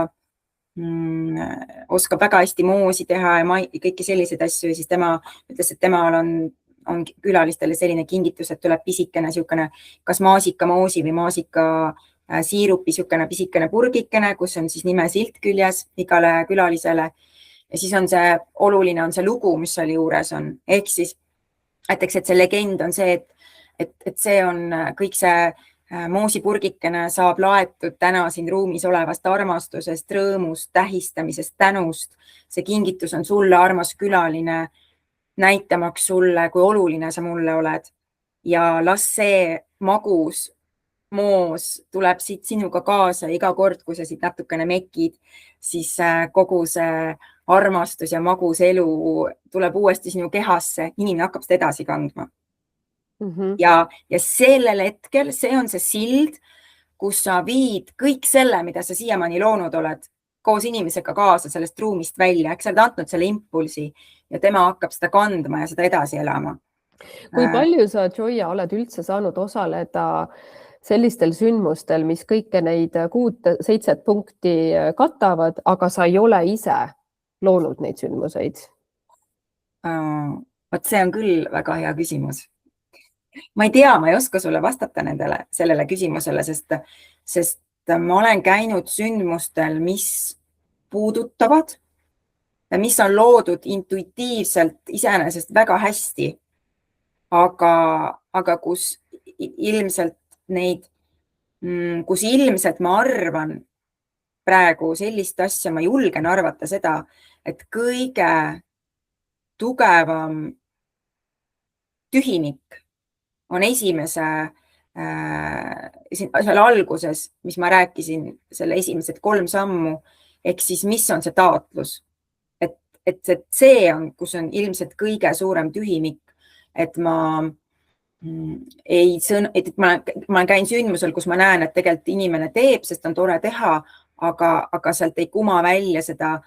oskab väga hästi moosi teha ja kõiki selliseid asju ja siis tema ütles, et temal on külalistele selline kingitus, et tuleb pisikene siukene, kas maasikамoosi või maasika siirupi siukene pisikene purgikene, kus on siis nime silt küljes igale külalisele. Ja siis on see, oluline on see lugu, mis seal juures on. Ehk siis, et see legend on see, et see on kõik see moosipurgikene saab laetud täna siin ruumis olevast armastusest, rõõmust, tähistamisest, tänust. See kingitus on sulle, armas külaline, näitamaks sulle, kui oluline sa mulle oled. Ja las see magus moos tuleb siit sinuga kaasa iga kord, kui sa siit natukene mekid, siis kogu see armastus ja magus elu tuleb uuesti sinu kehasse, inimene hakkab seda edasi kandma. Ja sellel hetkel, see on see sild, kus sa viid kõik selle, mida sa siiamaani loonud oled, koos inimesega kaasa sellest ruumist välja, eks sa oled andnud selle impulsi ja tema hakkab seda kandma ja seda edasi elama. Kui palju sa, Joia, oled üldse saanud osaleda sellistel sündmustel, mis kõike neid 6-7 punkti katavad, aga sa ei ole ise loonud neid sündmuseid? Vot see on küll väga hea küsimus. Ma ei tea, ma ei oska sulle vastata sellele küsimusele, sest ma olen käinud sündmustel, mis puudutavad ja mis on loodud intuitiivselt iseenesest väga hästi, aga kus ilmselt ma arvan praegu sellist asja, ma julgen arvata seda, et kõige tugevam tühimik on seal alguses, mis ma rääkisin, selle esimesed 3 sammu, ehk siis mis on see taotlus. Et see on, kus on ilmselt kõige suurem tühimik, et ma käin sündmusel, kus ma näen, et tegelikult inimene teeb, sest on tore teha, aga sealt ei kuma välja seda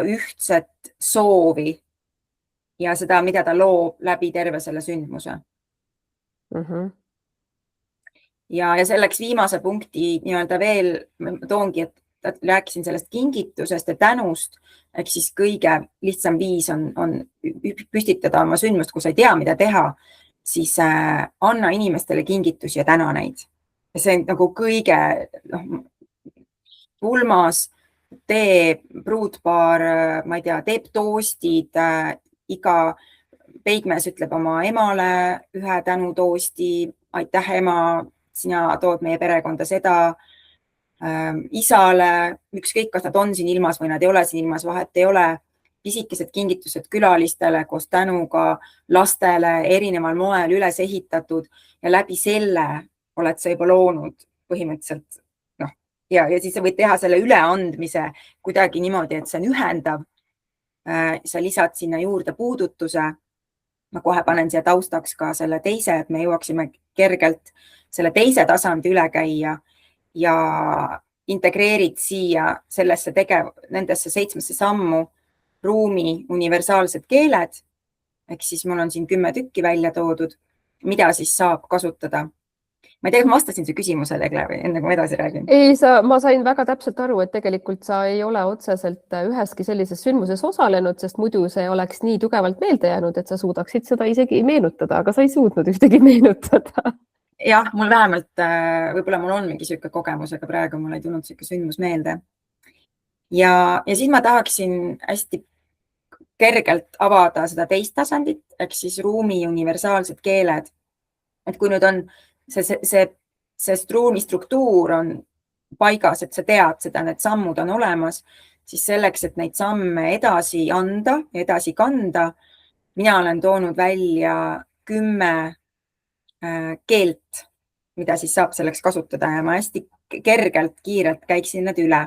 ühtset soovi ja seda, mida ta loob läbi terve selle sündmuse. Ja selleks viimase punkti nii-öelda veel toongi, et rääkisin sellest kingitusest ja tänust, ehk siis kõige lihtsam viis on püstitada oma sündmust, kui sa ei tea, mida teha, siis anna inimestele kingitusi ja täna neid. Ja see on nagu kõige pulmas, tee pruutpaar, ma ei tea, teeb toostid, iga peigmees ütleb oma emale ühe tänutoosti, aitäh ema, sina tood meie perekonda seda, isale, ükskõik, kas nad on siin ilmas või nad ei ole siin ilmas, vahet ei ole, pisikesed kingitused külalistele koos tänuga, lastele erineval moel üles ehitatud ja läbi selle oled sa juba loonud põhimõtteliselt. Ja siis sa võid teha selle üleandmise kuidagi niimoodi, et see on ühendav. Sa lisad sinna juurde puudutuse. Ma kohe panen siia taustaks ka selle teise, et me jõuaksime kergelt selle teise tasandi üle käia ja integreerid siia nendesse 7 sammu ruumi universaalsed keeled. Ehk siis mul on siin 10 tükki välja toodud, mida siis saab kasutada. Ma ei tea, ma vastasin su küsimusele, Eglevi, enne kui ma edasi räägin. Ei, ma sain väga täpselt aru, et tegelikult sa ei ole otseselt üheski sellises sündmuses osalenud, sest muidu see oleks nii tugevalt meelde jäänud, et sa suudaksid seda isegi meenutada, aga sa ei suutnud ühtegi meenutada. Jah, mul vähemalt, võib-olla mul on mingi selline kogemus, aga praegu mul ei tulnud selline sündmus meelde. Ja siis ma tahaksin hästi kergelt avada seda teist tasandit, ehk siis ruumi universaalsed keeled. Et kui nüüd on see ruumi struktuur on paigas, et sa tead seda, need sammud on olemas, siis selleks, et neid samme edasi anda ja edasi kanda, mina olen toonud välja 10 keelt, mida siis saab selleks kasutada ja ma hästi kergelt, kiirelt käiksin need üle.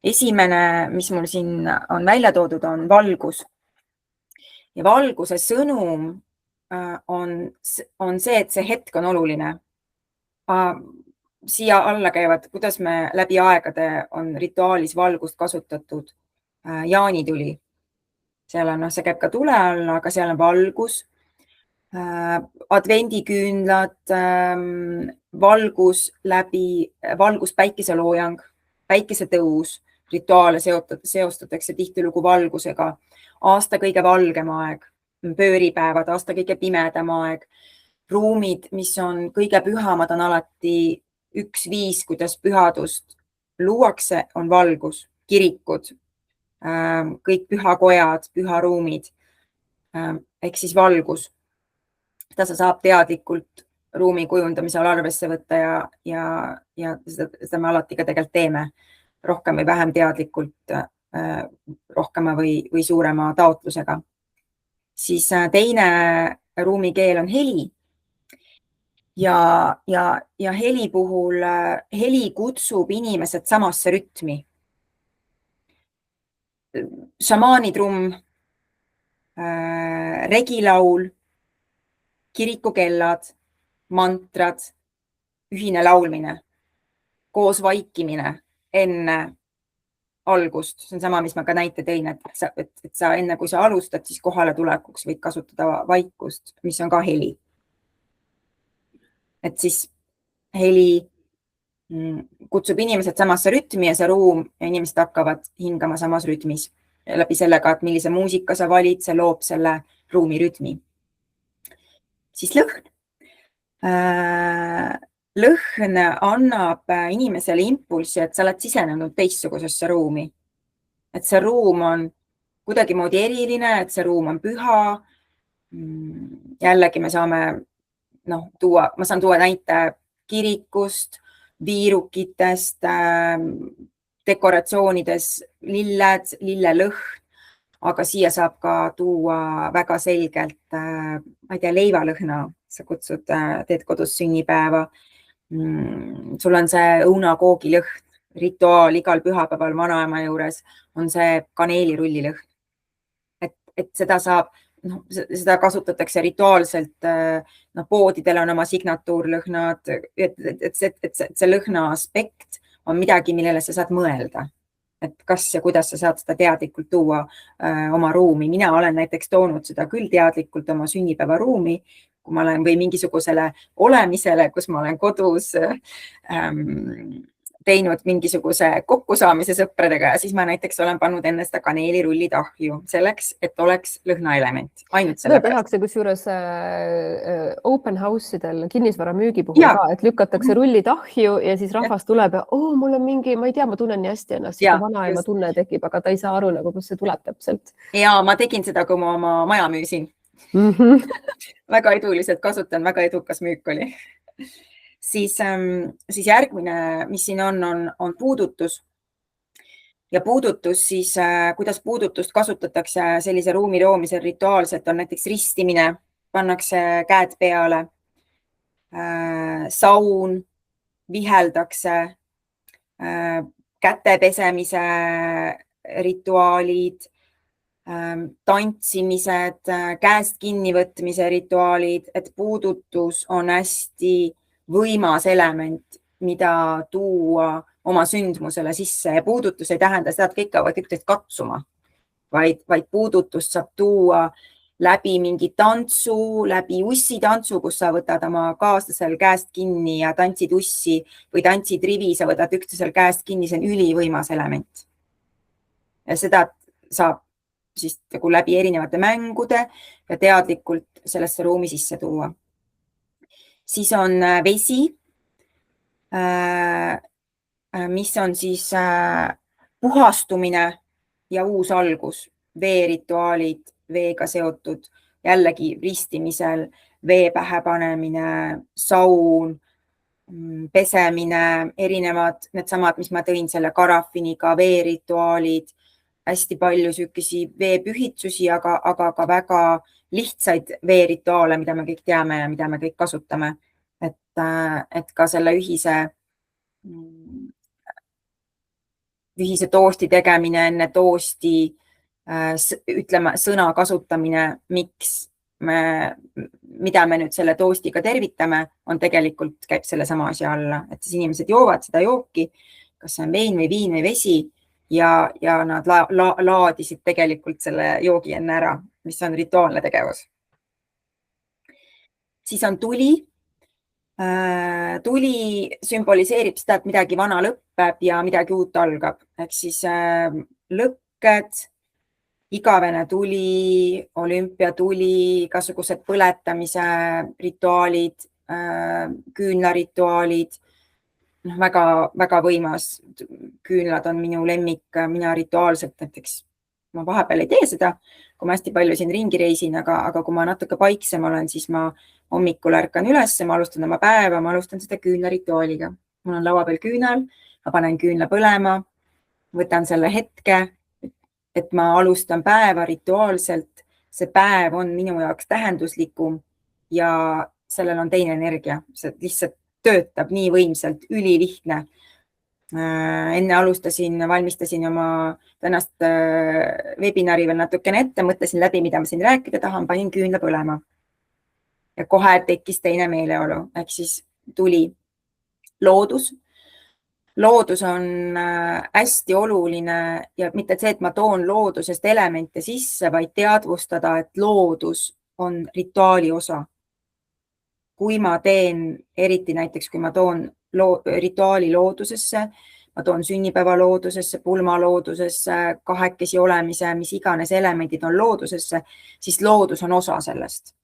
Esimene, mis mul siin on välja toodud, on valgus. Ja valguse sõnum on see, et see hetk on oluline. Siia alla käivad, kuidas me läbi aegade on rituaalis valgust kasutatud. Jaanituli. Seal on, see käib ka tule alla, aga seal on valgus. Advendiküünlad, valgus päikeseloojang, päikesetõus, rituaale seostatakse tihtilugu valgusega. Aasta kõige valgem aeg. Pööripäevad, aasta kõige pimedam aeg, ruumid, mis on kõige pühamad, on alati üks viis, kuidas pühadust luuakse, on valgus, kirikud, kõik pühakojad, püharuumid, ehk siis valgus. Seda sa saab teadlikult ruumi kujundamisel arvesse võtta ja seda me alati ka tegelikult teeme rohkem või vähem teadlikult, rohkema või suurema taotlusega. siis teine ruumikeel on heli. Ja heli puhul, heli kutsub inimesed samasse rütmi. Šamaanitrumm, regilaul, kirikukellad, mantrad, ühine laulmine, koos vaikimine enne algust. See on sama, mis ma ka näite tõin, et sa enne, kui sa alustad, siis kohale tulekuks võid kasutada vaikust, mis on ka heli. Et siis heli kutsub inimesed samasse rütmi ja see ruum ja inimesed hakkavad hingama samas rütmis. Läbi sellega, et millise muusika sa valid, see loob selle ruumi rütmi. Siis lõhn. Lõhn annab inimesele impulsi, et sa oled sisenenud teistsugusesse ruumi. Et see ruum on kuidagimoodi eriline, et see ruum on püha. Jällegi me saame ma saan tuua näite kirikust, viirukitest, dekoratsioonides lilled, lillelõhn, aga siia saab ka tuua väga selgelt, ma ei tea, leivalõhna, sa kutsud, teed kodus sünnipäeva. Sul on see õunakoogilõhn, rituaal igal pühapäeval vanaema juures on see kaneelirullilõhn. Et seda saab, seda kasutatakse rituaalselt, poodidel on oma signatuurlõhnad, et see lõhna aspekt on midagi, millele sa saad mõelda. Et kas ja kuidas sa saad seda teadlikult tuua oma ruumi. Mina olen näiteks toonud seda küll teadlikult oma sünnipäeva ruumi, kui ma olen või mingisugusele olemisele, kus ma olen kodus teinud mingisuguse kokkusaamise sõpradega ja siis ma näiteks olen pannud enne seda kaneelirullid ahju selleks, et oleks lõhnaelement. Ainult selle pärast. Tehakse kusjuures open house'idel kinnisvara müügi puhul ka, et lükatakse rullid ahju ja siis rahvas tuleb ja mul on mingi, ma ei tea, ma tunnen nii hästi ennast, vanaema tunne tekib, aga ta ei saa aru, kust see tuleb täpselt. Ja ma tegin seda, kui ma oma maja müüsin. Väga eduliselt kasutan, väga edukas müük oli. Siis järgmine, mis siin on puudutus. Ja puudutus siis, kuidas puudutust kasutatakse sellise ruumi loomisel rituaalselt, on näiteks ristimine, pannakse käed peale, saun, viheldakse, käte pesemise rituaalid, tantsimised, käest kinnivõtmise rituaalid, et puudutus on hästi võimas element, mida tuua oma sündmusele sisse ja puudutus ei tähenda seda, et kõik hakkavad üksteist katsuma, vaid puudutust saab tuua läbi mingi tantsu, läbi ussitantsu, kus sa võtad oma kaaslasel käest kinni ja tantsid ussi või tantsid rivi, sa võtad üksteisel käest kinni, see on ülivõimas element. Ja seda saab siis läbi erinevate mängude ja teadlikult sellesse ruumi sisse tuua. Siis on vesi, mis on siis puhastumine ja uus algus, veerituaalid, veega seotud, jällegi ristimisel, vee pähe panemine, saun, pesemine, erinevad needsamad, mis ma tõin selle karafiniga, veerituaalid, hästi palju sükesi veepühitsusi, aga ka väga lihtsaid veerituaale, mida me kõik teame ja mida me kõik kasutame. Et ka selle ühise toosti tegemine enne toosti, ütleme sõna kasutamine, mida me nüüd selle toostiga tervitame, on tegelikult käib selle sama asja alla, et siis inimesed joovad seda jooki, kas see on vein või viin või vesi ja nad laadisid tegelikult selle joogi enne ära, mis on rituaalne tegevus. Siis on tuli. Tuli sümboliseerib seda, et midagi vana lõpeb ja midagi uut algab. Ehk siis lõkked, igavene tuli, olümpiatuli, igasugused põletamise rituaalid, küünlarituaalid. Väga võimas. Küünlad on minu lemmik, mina rituaalselt näiteks. Ma vahepeal ei tee seda, kui ma hästi palju siin ringi reisin, aga kui ma natuke paiksem olen, siis ma hommikul ärkan üles, ma alustan oma päeva, ma alustan seda küünlarituaaliga. Mul on laua peal küünal, ma panen küünla põlema, võtan selle hetke, et ma alustan päeva rituaalselt see päev on minu jaoks tähenduslikum ja sellel on teine energia, see lihtsalt töötab nii võimsalt, ülilihtne. Enne valmistasin oma tänast webinari veel natukene ette, mõtlesin läbi, mida ma siin rääkida tahan, panin küünla põlema. Ja kohe tekkis teine meeleolu, ehk siis tuli loodus. Loodus on hästi oluline ja mitte see, et ma toon loodusest elemente sisse, vaid teadvustada, et loodus on rituaali osa. Kui ma teen, eriti näiteks, kui ma toon rituaali loodusesse, ma toon sünnipäeva loodusesse, pulma loodusesse, kahekesi olemise, mis iganes elemendid on loodusesse, siis loodus on osa sellest.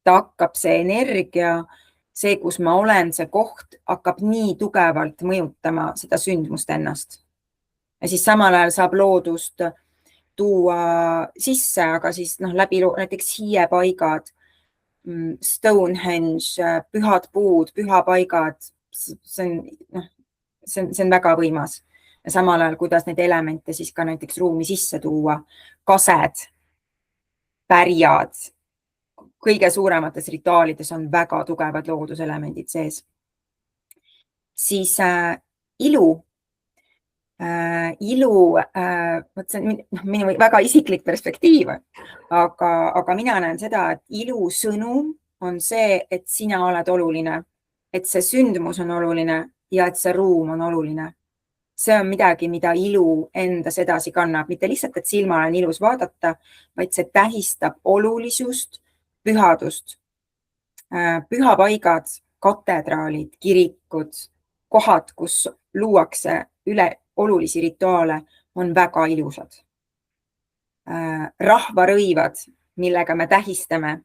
Ta hakkab see energia, see, kus ma olen, see koht hakkab nii tugevalt mõjutama seda sündmust ennast. Ja siis samal ajal saab loodust tuua sisse, aga siis läbi näiteks hiiepaigad, Stonehenge, pühad puud, pühapaigad, see on väga võimas. Ja samal ajal, kuidas neid elemente siis ka näiteks ruumi sisse tuua, kased, pärjad, kõige suuremates rituaalides on väga tugevad looduselemendid sees. Siis ilu. See on minu väga isiklik perspektiiv, aga mina näen seda, et ilu sõnum on see, et sina oled oluline, et see sündmus on oluline ja et see ruum on oluline. See on midagi, mida ilu endas edasi kannab, mitte lihtsalt, et silmale on ilus vaadata, vaid see tähistab olulisust, pühadust. Pühapaigad, katedraalid, kirikud, kohad, kus luuakse üle olulisi rituaale, on väga ilusad. Rahvarõivad, millega me tähistame,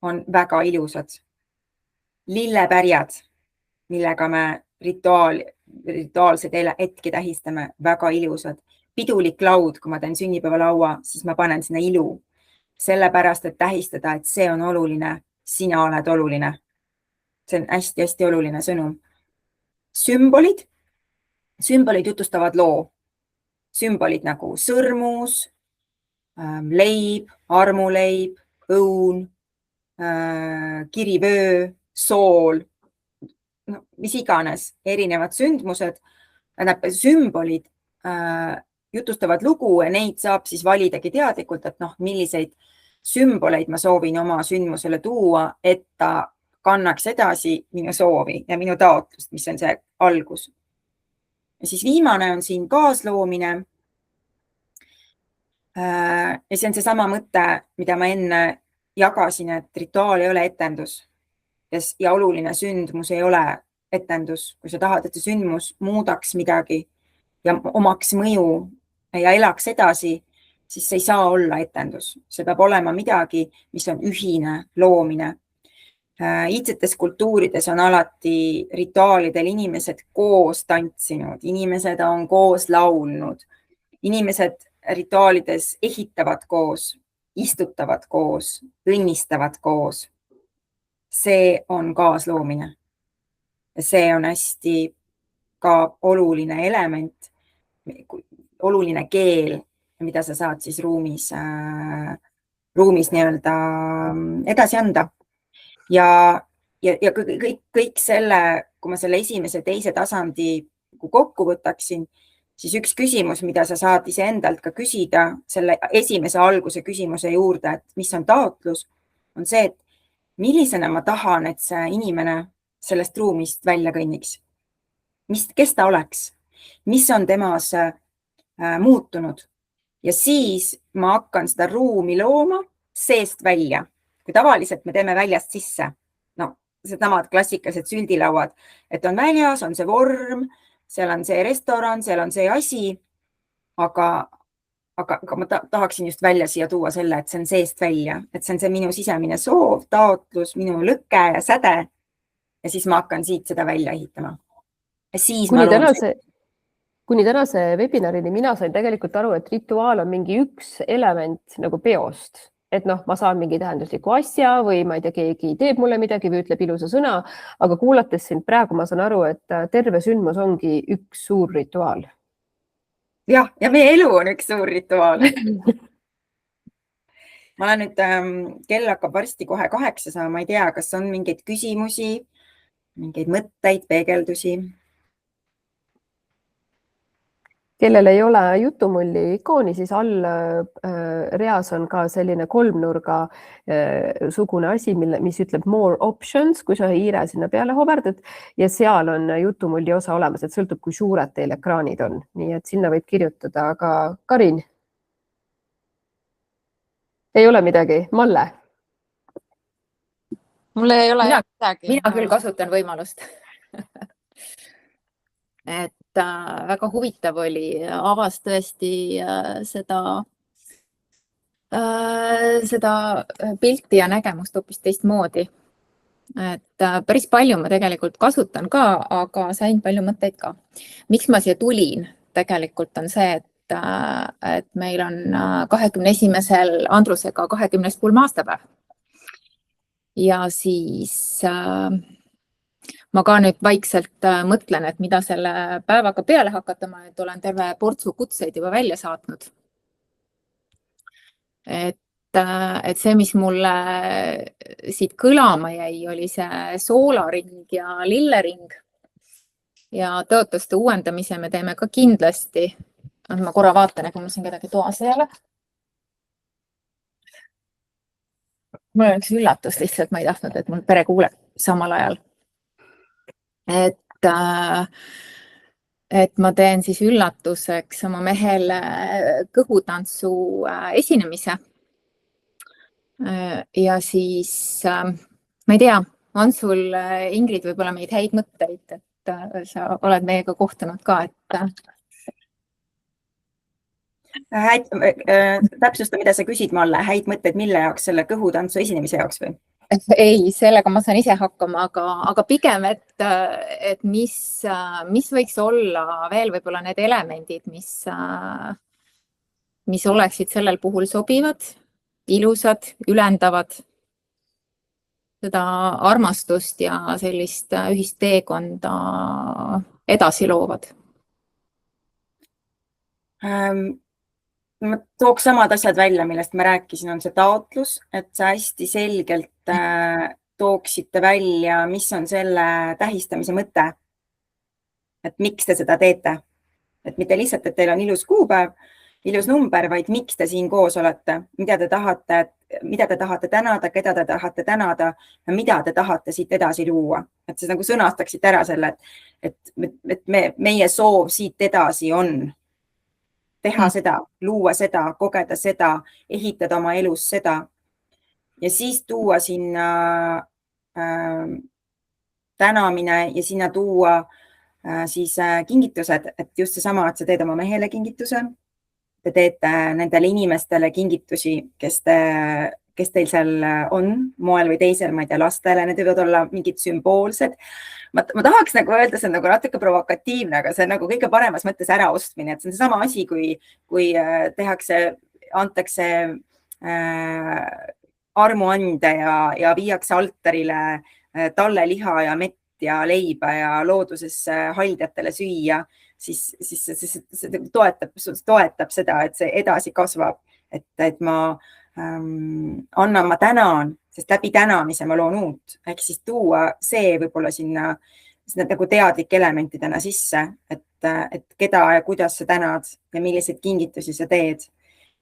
on väga ilusad. Lillepärjad, millega me rituaalseid hetki tähistame, väga ilusad. Pidulik laud, kui ma teen sünnipäevalaua, siis ma panen sinna ilu. Sellepärast, et tähistada, et see on oluline, sina oled oluline. See on hästi-hästi oluline sõnum. Sümbolid jutustavad loo. Sümbolid nagu sõrmus, leib, armuleib, õun, kirivöö, sool, mis iganes, erinevad sündmused. Sümbolid jutustavad lugu ja neid saab siis validagi teadlikult, et milliseid sümboleid ma soovin oma sündmusele tuua, et ta kannaks edasi minu soovi ja minu taotlust, mis on see algus. Ja siis viimane on siin kaasloomine. Ja see on seesama mõte, mida ma enne jagasin, et rituaal ei ole etendus ja oluline sündmus ei ole etendus. Kui sa tahad, et see sündmus muudaks midagi ja omaks mõju ja elaks edasi, siis see ei saa olla etendus. See peab olema midagi, mis on ühine loomine. Iidsetes kultuurides on alati rituaalidel inimesed koos tantsinud, inimesed on koos laulnud, inimesed rituaalides ehitavad koos, istutavad koos, õnnistavad koos. See on kaasloomine. See on hästi ka oluline element, oluline keel, mida sa saad siis ruumis nii-öelda edasi anda. Ja kõik selle, kui ma selle esimese ja teise tasandi kokku võtaksin, siis üks küsimus, mida sa saad iseendalt ka küsida selle esimese alguse küsimuse juurde, et mis on taotlus, on see, et millisena ma tahan, et see inimene sellest ruumist välja kõnniks. Kes ta oleks? Mis on temas muutunud? Ja siis ma hakkan seda ruumi looma seest välja. Kui tavaliselt me teeme väljast sisse, sedamad klassikalised süldilauad, et on väljas, on see vorm, seal on see restoran, seal on see asi, aga ma tahaksin just välja siia tuua selle, et see on seest välja, et see on see minu sisemine soov, taotlus, minu lõke ja säde ja siis ma hakkan siit seda välja ehitama. Kuni tänase webinarini mina sain tegelikult aru, et rituaal on mingi üks element nagu peost. Et ma saan mingi tähendusliku asja või ma ei tea, keegi teeb mulle midagi või ütleb ilusa sõna, aga kuulates sind praegu ma saan aru, et terve sündmus ongi üks suur rituaal. Ja meie elu on üks suur rituaal. ma olen nüüd, kell hakkab varsti kohe 8 saama, ma ei tea, kas on mingeid küsimusi, mingeid mõtteid, peegeldusi? Kellel ei ole jutumulli ikooni, siis all reas on ka selline kolmnurga sugune asi, mis ütleb more options, kui sa hiire sinna peale hoberdad ja seal on jutumulli osa olemas, et sõltub, kui suured teil ekraanid on, nii et sinna võib kirjutada, aga Karin? ei ole midagi, Malle? mul ei ole midagi. Mina küll kasutan võimalust. Et väga huvitav oli, avas tõesti seda pilti ja nägemust hoopis teistmoodi. Et päris palju ma tegelikult kasutan ka, aga sain palju mõtteid ka. Miks ma siia tulin? Tegelikult on see, et meil on 21. Andrusega 20. pulma-aastapäev. Ja siis ma ka nüüd vaikselt mõtlen, et mida selle päevaga peale hakata. Ma nüüd olen terve portsu kutseid juba välja saatnud. Et see, mis mulle siit kõlama jäi, oli see soolaring ja lillering. Ja tõotuste uuendamise me teeme ka kindlasti. Ma korra vaatan, kui mul siin kedagi toas ei ole. Mul on üks üllatus lihtsalt, ma ei tahtnud, et mul pere kuuleb samal ajal. Et ma teen siis üllatuseks oma mehele kõhutantsu esinemise. Ja siis, ma ei tea, on sul, Ingrid, võib-olla meid häid mõtteid, et sa oled meiega kohtunud ka, et Täpsusta, mida sa küsid, Malle, häid mõtteid mille jaoks, selle kõhutantsu esinemise jaoks või? Ei, sellega ma saan ise hakkama, aga pigem, et mis võiks olla veel võib-olla need elemendid, mis oleksid sellel puhul sobivad, ilusad, ülendavad seda armastust ja sellist ühist teekonda edasi loovad. Ma tooks samad asjad välja, millest ma rääkisin, on see taotlus, et sa hästi selgelt tooksite välja, mis on selle tähistamise mõte. Et miks te seda teete. Et mitte lihtsalt, et teil on ilus kuupäev, ilus number, vaid miks te siin koos olete, mida te tahate tänada, keda te tahate tänada ja mida te tahate siit edasi luua. Et sa nagu sõnastaksite ära selle, et meie soov siit edasi on teha seda, luua seda, kogeda seda, ehitada oma elus seda ja siis tuua sinna tänamine ja sinna tuua siis kingitused, et just seesama, et sa teed oma mehele kingituse, te teete nendele inimestele kingitusi, kes teil seal on, moel või teisel, ma ei tea, lastele, need võivad olla mingid sümboolsed. Ma tahaks nagu öelda, see on nagu natuke provokatiivne, aga see on nagu kõige paremas mõttes äraostmine, et see on seesama asi, kui antakse armuande ja viiakse altarile talle liha ja mett ja leiba ja loodusesse haldjatele süüa, siis see toetab seda, et see edasi kasvab, et ma annan, ma tänan, sest läbi tänamise ma loon uut, ehk siis tuua see võib-olla sinna nagu teadlike elementidena sisse, et keda ja kuidas sa tänad ja milliseid kingitusi sa teed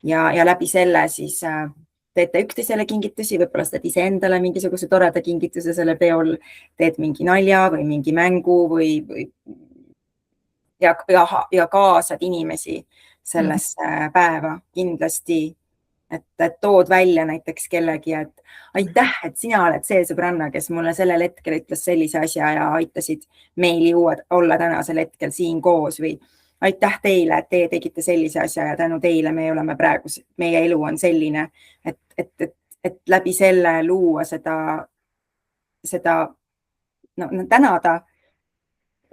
ja läbi selle siis teete üksteisele kingitusi, võib-olla sa teed iseendale mingisuguse toreda kingituse selle peol, teed mingi nalja või mingi mängu ja kaasad inimesi sellesse päeva kindlasti, et tood välja näiteks kellegi, et aitäh, et sina oled see sõbranna, kes mulle sellel hetkel ütles sellise asja ja aitasid meil olla tänasel hetkel siin koos või aitäh teile, et teie tegite sellise asja ja tänu teile me oleme praegu, meie elu on selline, et läbi selle luua seda tänada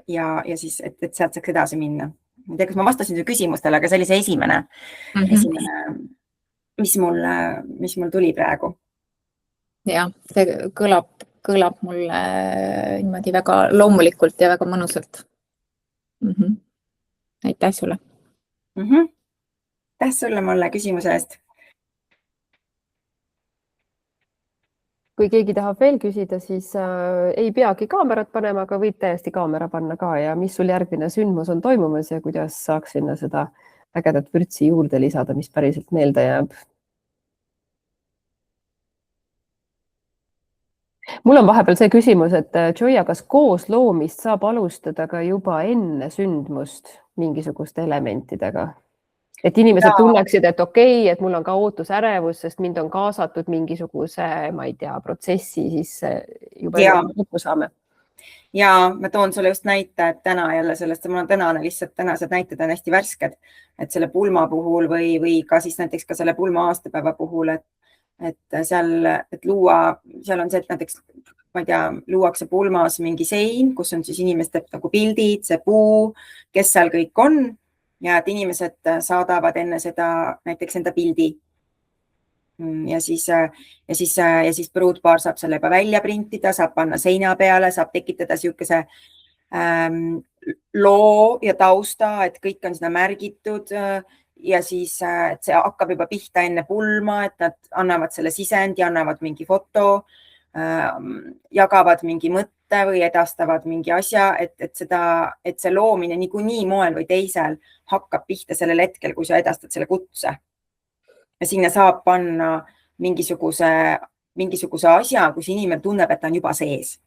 ja siis, et sealt saaks edasi minna. Ma ei tea, kas ma vastasin su küsimustele, aga see oli see esimene, mis mul tuli praegu. Ja, see kõlab mulle niimoodi väga loomulikult ja väga mõnusalt. Aitäh sulle. Aitäh sulle, Malle, küsimuse eest. kui keegi tahab veel küsida, siis ei peagi kaamerat panema, aga võib täiesti kaamera panna ka ja mis sul järgmine sündmus on toimumas ja kuidas saaks sinna seda ägedat vürtsi juurde lisada, mis päriselt meelde jääb. Mul on vahepeal see küsimus, et Joia, kas koosloomist saab alustada ka juba enne sündmust mingisuguste elementidega? Et inimesed tunneksid, et okei, et mul on ka ootusärevus, sest mind on kaasatud mingisuguse, ma ei tea, protsessi, siis juba kokku saame. Ja ma toon sulle just näite, et täna jälle sellest, mul on tänased näited on hästi värsked, et selle pulma puhul või ka siis näiteks ka selle pulma aastapäeva puhul, et seal, et luua, seal on see, et näiteks, ma ei tea, luuakse pulmas mingi sein, kus on siis inimeste nagu pildid, see puu, kes seal kõik on ja et inimesed saadavad enne seda näiteks enda pildi. Ja siis pruutpaar saab selle juba välja printida, saab panna seina peale, saab tekitada niisuguse loo ja tausta, et kõik on sinna märgitud ja siis et see hakkab juba pihta enne pulma, et nad annavad selle sisendi, annavad mingi foto, jagavad mingi mõtte või edastavad mingi asja, et see loomine niikuinii moel või teisel hakkab pihta sellel hetkel, kui sa edastad selle kutse. Ja sinna saab panna mingisuguse asja, kus inimene tunneb, et ta on juba sees.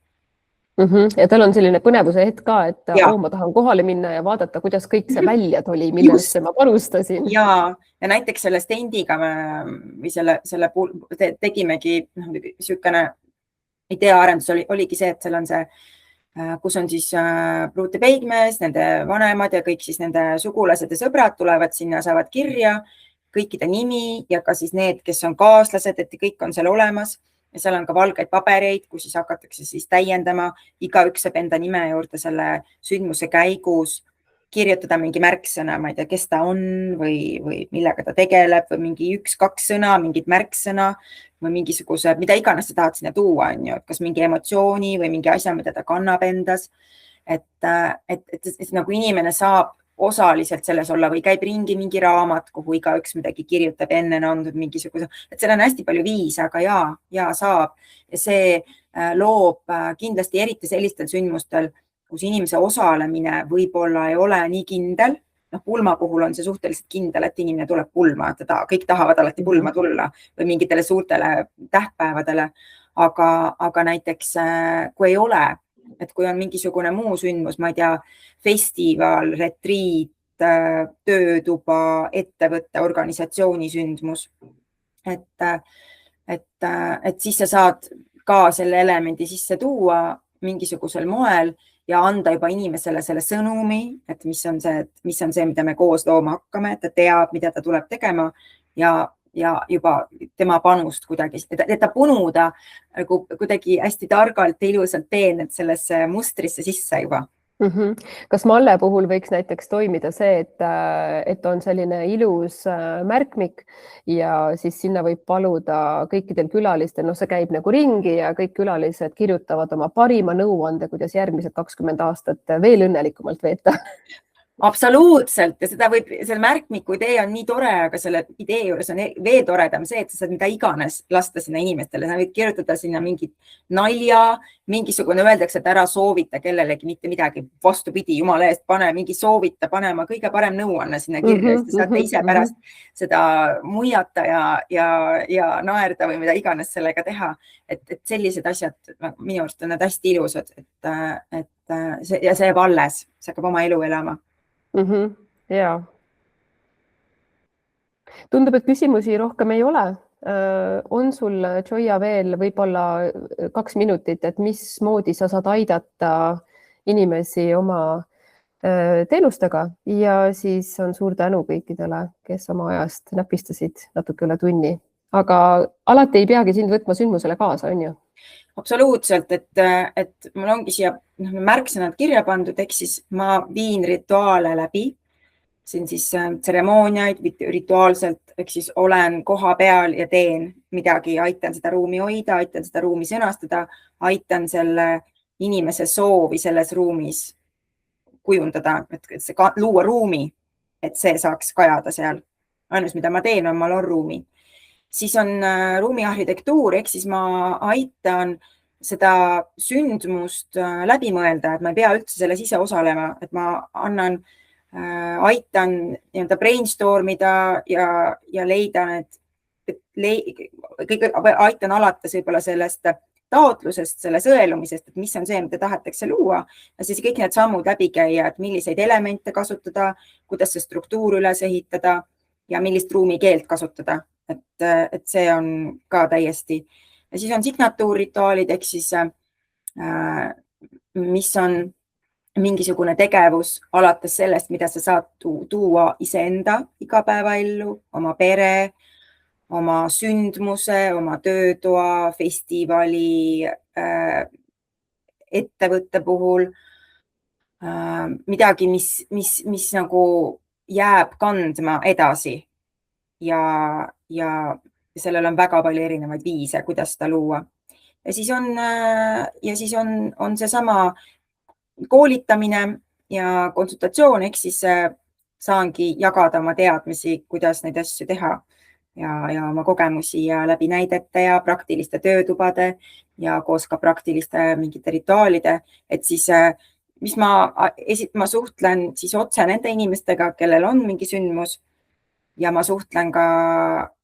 Ja tal on selline põnevuse hetk ka, et ma tahan kohale minna ja vaadata, kuidas kõik see välja tuli, millesse ma panustasin. Ja näiteks selle stendiga või selle tegimegi niisugune ideaarendus oligi see, et seal on see, kus on siis pruut ja peigmees, nende vanemad ja kõik siis nende sugulased ja sõbrad tulevad sinna, saavad kirja, kõikide nimi ja ka siis need, kes on kaaslased, et kõik on seal olemas ja seal on ka valgeid pabereid, kus siis hakatakse siis täiendama, igaüks saab enda nime juurde selle sündmuse käigus kirjutada mingi märksõna, ma ei tea, kes ta on või millega ta tegeleb või mingi 1-2 sõna, mingid märksõna või mingisuguse, mida iganes sa tahad sinna tuua, on ju, et kas mingi emotsiooni või mingi asja, mida ta kannab endas. Et nagu inimene saab osaliselt selles olla või käib ringi mingi raamat, kuhu igaüks midagi kirjutab, enne on andnud mingisuguse, et seal on hästi palju viise, aga ja saab. Ja see loob kindlasti eriti sellistel sündmustel, kus inimese osalemine võib-olla ei ole nii kindel. Pulma puhul on see suhteliselt kindel, et inimene tuleb pulma, kõik tahavad alati pulma tulla või mingitele suurtele tähtpäevadele. Aga näiteks, kui ei ole, et kui on mingisugune muu sündmus, ma ei tea, festival, retriit, töötuba, ettevõtte, organisatsiooni sündmus, et siis sa saad ka selle elemendi sisse tuua mingisugusel moel ja anda juba inimesele selle sõnumi, et mis on see, mida me koos looma hakkame, et ta teab, mida ta tuleb tegema ja juba tema panust kuidagi, et ta punuda kuidagi hästi targalt ja ilusalt teened sellesse mustrisse sisse juba. Kas malle puhul võiks näiteks toimida see, et on selline ilus märkmik ja siis sinna võib paluda kõikidel külalistel, see käib nagu ringi ja kõik külalised kirjutavad oma parima nõuande, kuidas järgmised 20 aastat veel õnnelikumalt veeta? Absoluutselt ja seda võib, selle märkmiku idee on nii tore, aga selle idee juures on veel toredam see, et sa saad mida iganes lasta sinna inimestele, sa võid kirjutada sinna mingit nalja, mingisugune öeldakse, et ära soovita kellelegi mitte midagi, vastupidi, jumala eest, pane mingi soovita, panema kõige parem nõuanne sinna kirja, sest te saate ise pärast seda muiata ja naerda või mida iganes sellega teha, et sellised asjad minu arust on need hästi ilusad, ja see jääb alles, see hakkab oma elu elama. Ja. Tundub, et küsimusi rohkem ei ole. On sul, Joia, veel võib-olla 2 minutit, et mismoodi sa saad aidata inimesi oma teenustega ja siis on suur tänu kõikidele, kes oma ajast näpistasid natuke üle tunni. Aga alati ei peagi sind võtma sündmusele kaasa, on ju? Absoluutselt, et mul ongi siia märksõnad kirja pandud, ehk siis ma viin rituaale läbi, siin siis tseremooniaid rituaalselt, ehk siis olen koha peal ja teen midagi, aitan seda ruumi hoida, aitan seda ruumi sõnastada, aitan selle inimese soovi selles ruumis kujundada, et luua ruumi, et see saaks kajada seal. Ainus, mida ma teen, on ma loon ruumi. siis on ruumiarhitektuur, ehk siis ma aitan seda sündmust läbi mõelda, et ma ei pea üldse selles ise osalema, et ma aitan nii-öelda brainstorm ida ja leida aitan alates võib-olla sellest taotlusest, selle sõelumisest, et mis on see, mida tahetakse luua ja siis kõik need sammud läbi käia, et milliseid elemente kasutada, kuidas see struktuur üles ehitada ja millist ruumikeelt kasutada, et see on ka täiesti. Ja siis on signatuurrituaalid, ehk siis mis on mingisugune tegevus alates sellest, mida sa saad tuua iseenda igapäevaellu, oma pere, oma sündmuse, oma töötoa, festivali, ettevõtte puhul. Midagi, mis nagu jääb kandma edasi ja sellel on väga palju erinevaid viise, kuidas seda luua. Ja siis on seesama koolitamine ja konsultatsioon, ehk siis saangi jagada oma teadmisi, kuidas neid asju teha ja oma kogemusi ja läbi näidete ja praktiliste töötubade ja koos ka praktiliste mingite rituaalide, et siis mis ma suhtlen siis otse nende inimestega, kellel on mingi sündmus ja ma suhtlen ka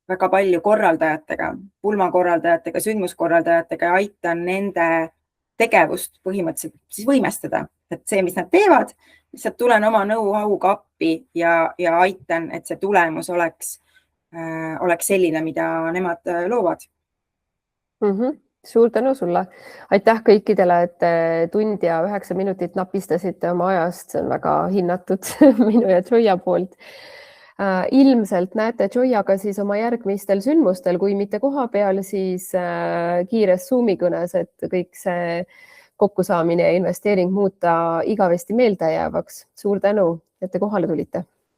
väga palju korraldajatega, pulmakorraldajatega, sündmuskorraldajatega ja aitan nende tegevust põhimõtteliselt siis võimestada, et see, mis nad teevad, lihtsalt tulen oma know-how'ga appi ja aitan, et see tulemus oleks selline, mida nemad loovad. Suur tänu sulle. Aitäh kõikidele, et tund ja 9 minutit napistasite oma ajast, see on väga hinnatud minu ja Joia poolt. Ilmselt näete Joiaga siis oma järgmistel sündmustel, kui mitte koha peal, siis kiires Zoomi kõnes, et kõik see kokkusaamine ja investeering muuta igavesti meeldejäävaks. Suur tänu, et te kohale tulite.